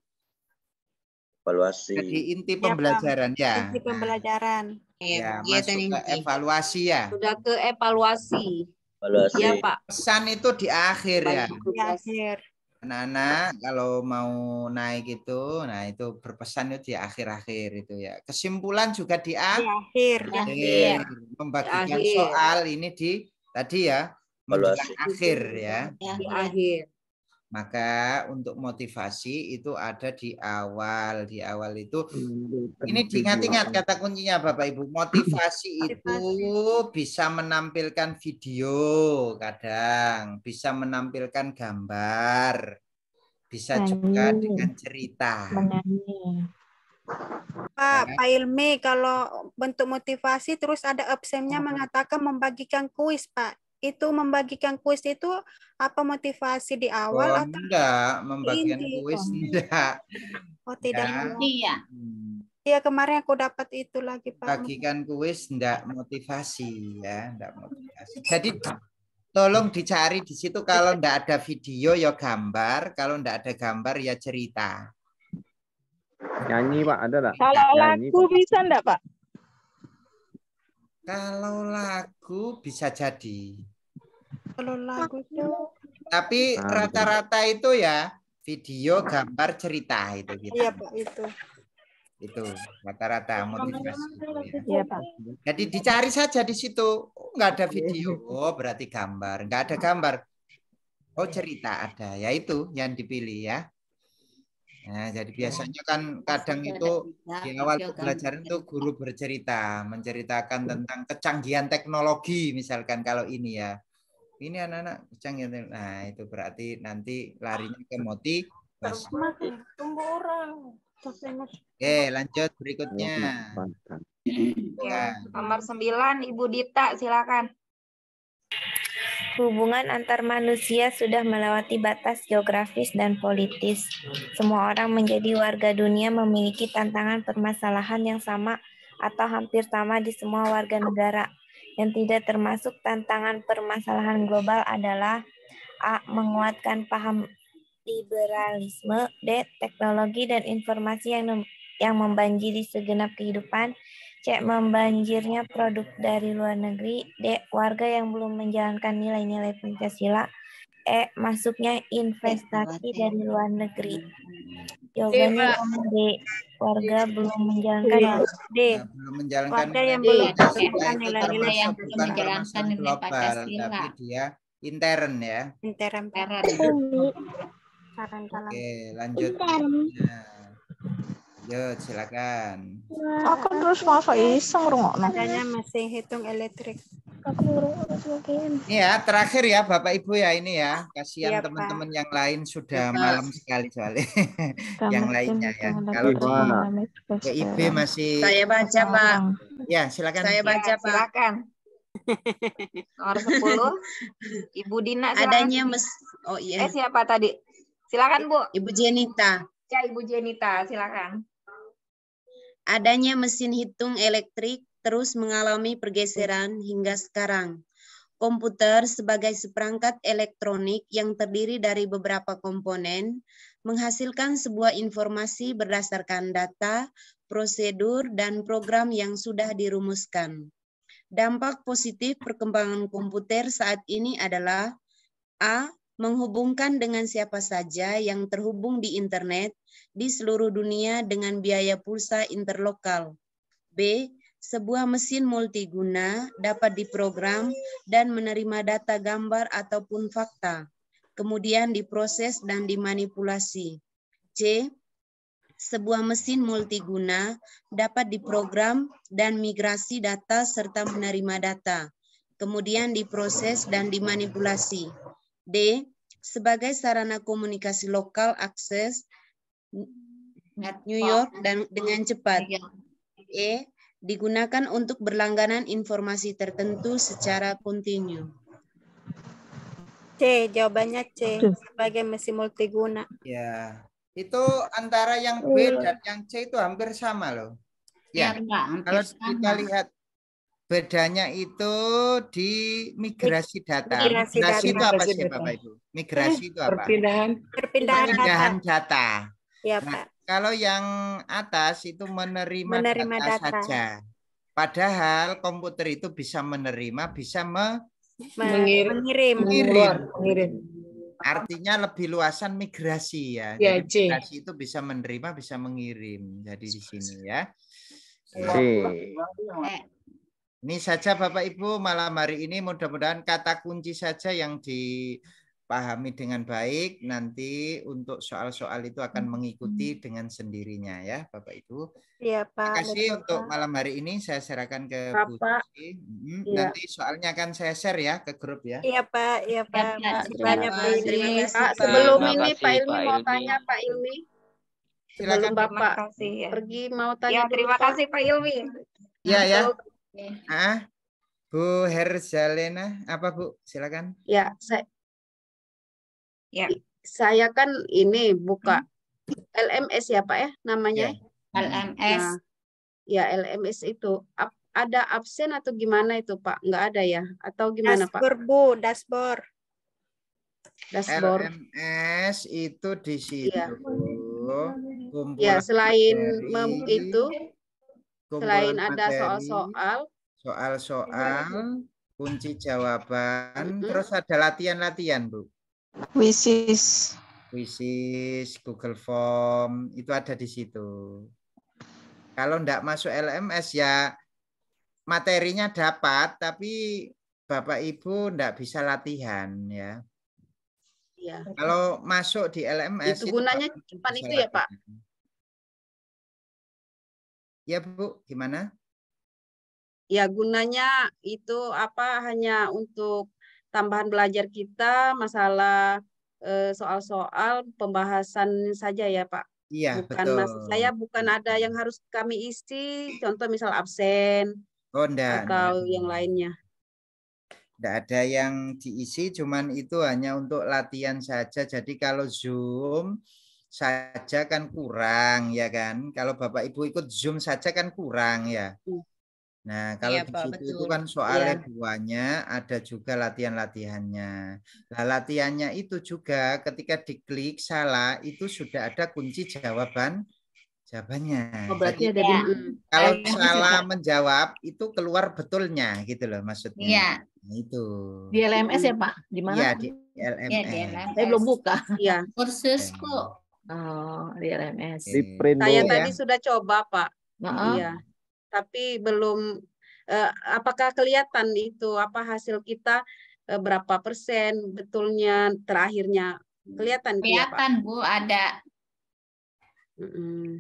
Evaluasi. Jadi inti pembelajaran ya. Inti pembelajaran. Ya, masuk ke evaluasi ya. Sudah ke evaluasi. Evaluasi. Ya, Pak. Pesan itu di akhir ya. Di akhir. Anak-anak kalau mau naik itu, nah itu berpesan itu di akhir-akhir itu ya. Kesimpulan juga di akhir. Membagikan soal ini di tadi ya. Menjelang akhir ya. Di akhir. Maka untuk motivasi itu ada di awal. Di awal itu ini diingat-ingat kata kuncinya Bapak Ibu. Motivasi itu bisa menampilkan video kadang, bisa menampilkan gambar, bisa juga dengan cerita. Pak Ilmi, kalau bentuk motivasi terus ada absennya mengatakan membagikan kuis, Pak. Itu membagikan kuis itu apa motivasi di awal atau enggak membagikan kuis enggak. Oh, tidak. Iya. Iya, kemarin aku dapat itu lagi, Pak. Bagikan kuis enggak motivasi ya, enggak motivasi. Jadi tolong dicari di situ kalau enggak ada video ya gambar, kalau enggak ada gambar ya cerita. Nyanyi Pak, ada enggak? Kalau lagu bisa enggak, Pak? Kalau lagu bisa jadi. Kalau lagu itu. Tapi rata-rata itu ya video, gambar, cerita itu gitu. Iya Pak itu. Itu rata-rata motivasi. Iya Pak. Jadi dicari saja di situ. Nggak ada video, oh berarti gambar. Nggak ada gambar, oh cerita ada. Ya itu yang dipilih ya. Nah, jadi biasanya kan kadang itu di awal pembelajaran itu guru bercerita, menceritakan tentang kecanggihan teknologi misalkan kalau ini ya. Ini anak-anak kecanggihan. Nah, itu berarti nanti larinya ke motivasi. Tunggu orang. Oke, lanjut berikutnya. Ya, nomor 9 Ibu Dita, silakan. Hubungan antar manusia sudah melewati batas geografis dan politis. Semua orang menjadi warga dunia memiliki tantangan permasalahan yang sama atau hampir sama di semua warga negara. Yang tidak termasuk tantangan permasalahan global adalah A. Menguatkan paham liberalisme, D. Teknologi dan informasi yang membanjiri segenap kehidupan, C. Membanjirnya produk dari luar negeri, D. Warga yang belum menjalankan nilai-nilai Pancasila, E. Masuknya investasi dari luar negeri. Jawabannya D. Warga belum menjalankan D. Belum menjalankan warga yang belum menjalankan nilai-nilai yang belum menjalankan nilai Pancasila, tapi dia intern ya. Intern. Oke, lanjut. Yuk, silakan. Aku terus masa iseng rungokno. Adanya mesin hitung elektrik. Ini ya, terakhir ya Bapak Ibu ya ini ya. Kasihan Iya, teman-teman yang lain sudah malam sekali soalnya. Yang lainnya ya. Kalau ke IB masih. Saya baca, Pak. Ya, silakan. Saya baca, Pak. Silakan. Nomor 10 Ibu Dina, silakan. Adanya Oh iya. Siapa tadi? Silakan, Bu. Ibu Jenita. Ya, Ibu Jenita, silakan. Adanya mesin hitung elektrik terus mengalami pergeseran hingga sekarang. Komputer sebagai seperangkat elektronik yang terdiri dari beberapa komponen menghasilkan sebuah informasi berdasarkan data, prosedur, dan program yang sudah dirumuskan. Dampak positif perkembangan komputer saat ini adalah A. Menghubungkan dengan siapa saja yang terhubung di internet di seluruh dunia dengan biaya pulsa interlokal. B. Sebuah mesin multiguna dapat diprogram dan menerima data gambar ataupun fakta, kemudian diproses dan dimanipulasi. C. Sebuah mesin multiguna dapat diprogram dan migrasi data serta menerima data, kemudian diproses dan dimanipulasi. D. Sebagai sarana komunikasi lokal akses New York dan dengan cepat. E. Digunakan untuk berlangganan informasi tertentu secara kontinu. C, jawabannya C, sebagai mesin multiguna. Ya, itu antara yang B dan yang C itu hampir sama loh. Ya, kalau kita lihat bedanya itu di migrasi data. Migrasi itu apa sih Bapak Ibu? Migrasi itu apa? Perpindahan data. Ya, nah, Pak. kalau yang atas itu menerima data saja. Padahal komputer itu bisa menerima, bisa mengirim. Artinya lebih luasan migrasi ya. Jadi migrasi itu bisa menerima, bisa mengirim. Jadi di sini ya. Ini saja Bapak Ibu malam hari ini, mudah-mudahan kata kunci saja yang dipahami dengan baik. Nanti untuk soal-soal itu akan mengikuti dengan sendirinya ya Bapak Ibu. Iya Pak. Terima kasih untuk malam hari ini, saya serahkan ke Bu Susi. Nanti soalnya akan saya share ya ke grup ya. Iya Pak, iya Pak. Banyak Pak. Sebelum ini Pak Ilmi mau tanya Pak Ilmi. Sebelum Bapak pergi mau tanya. Terima kasih Pak Ilmi. Iya ya. Bu Herzalena, apa Bu? Silakan. Ya, saya kan ini buka LMS ya Pak ya namanya. LMS. Nah, ya LMS itu ada absen atau gimana itu Pak? Enggak ada ya? Atau gimana Pak? Dashboard Bu, dashboard. LMS itu di situ. Ya, selain itu, selain ada soal-soal, kunci jawaban, terus ada latihan-latihan Bu. Quizzes, Google Form, itu ada di situ. Kalau enggak masuk LMS ya materinya dapat, tapi Bapak Ibu enggak bisa latihan ya. Ya. Kalau masuk di LMS itu gunanya cepat itu ya Pak? Ya Bu, gimana? Ya gunanya itu apa hanya untuk tambahan belajar kita masalah soal-soal pembahasan saja ya Pak? Iya, bukan betul. Maksud saya bukan ada yang harus kami isi, contoh misal absen atau yang lainnya. Tidak ada yang diisi, cuman itu hanya untuk latihan saja. Jadi kalau Zoom saja kan kurang ya kan. Kalau Bapak Ibu ikut Zoom saja kan kurang ya. Nah kalau di situ itu kan soalnya duanya, ada juga latihan-latihannya. Nah latihannya itu juga ketika diklik salah itu sudah ada kunci jawabannya. Berarti jadi, ada kalau salah menjawab itu keluar betulnya gitu loh maksudnya. Iya. Nah, itu. Di LMS ya Pak? Di mana? Iya di LMS. Ya, di LMS. Saya belum buka. Iya. Kursusku. Oh, di LMS. Di print Saya dulu, tadi sudah coba Pak. Iya. Tapi belum. Apakah kelihatan itu apa hasil kita berapa persen betulnya terakhirnya kelihatan? Kelihatan Bu ada.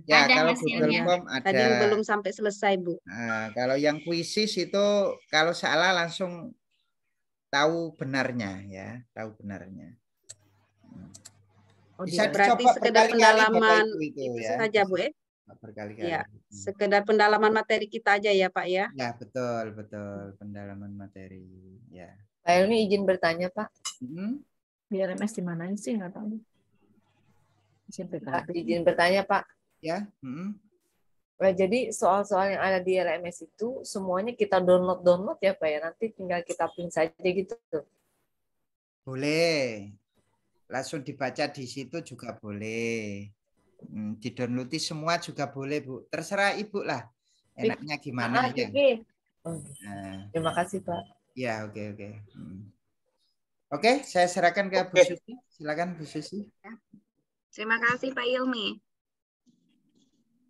Ya ada kalau hasilnya. Google Form ada. Tadi belum sampai selesai Bu. Nah, kalau yang quizzes itu kalau salah langsung tahu benarnya ya, tahu benarnya. Bisa berarti sekedar pendalaman itu ya. Saja Bu ya. Berkali-kali. Ya, sekedar pendalaman materi kita aja ya Pak ya. Ya betul pendalaman materi ya. Pak Ilmi izin bertanya Pak. Di LMS di mana sih nggak tahu. Izin bertanya Pak. Ya. Jadi soal-soal yang ada di LMS itu semuanya kita download ya Pak ya. Nanti tinggal kita print saja gitu. Boleh. Langsung dibaca di situ juga boleh. Di-download semua juga boleh Bu. Terserah Ibu lah. Enaknya gimana ya. Terima kasih Pak. Ya oke. Oke, saya serahkan ke Bu Susi. Silakan Bu Susi. Terima kasih Pak Ilmi.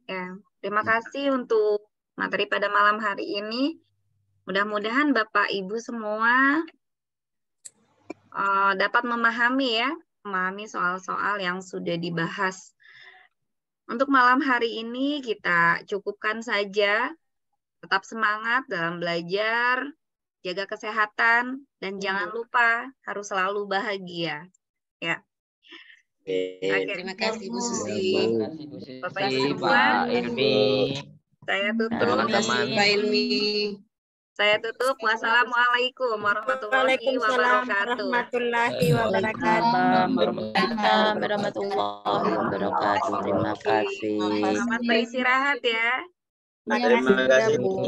Ya, terima kasih untuk materi pada malam hari ini. Mudah-mudahan Bapak Ibu semua dapat memahami soal-soal yang sudah dibahas. Untuk malam hari ini kita cukupkan saja. Tetap semangat dalam belajar. jaga kesehatan, dan jangan lupa harus selalu bahagia. Ya. Terima kasih Bu Susi. Bapak Ibu semua, saya tutup. Pak Ilmi. Saya tutup. Wassalamualaikum warahmatullahi wabarakatuh. Warahmatullahi wabarakatuh. Terima kasih. Selamat beristirahat ya. Terima kasih Bu.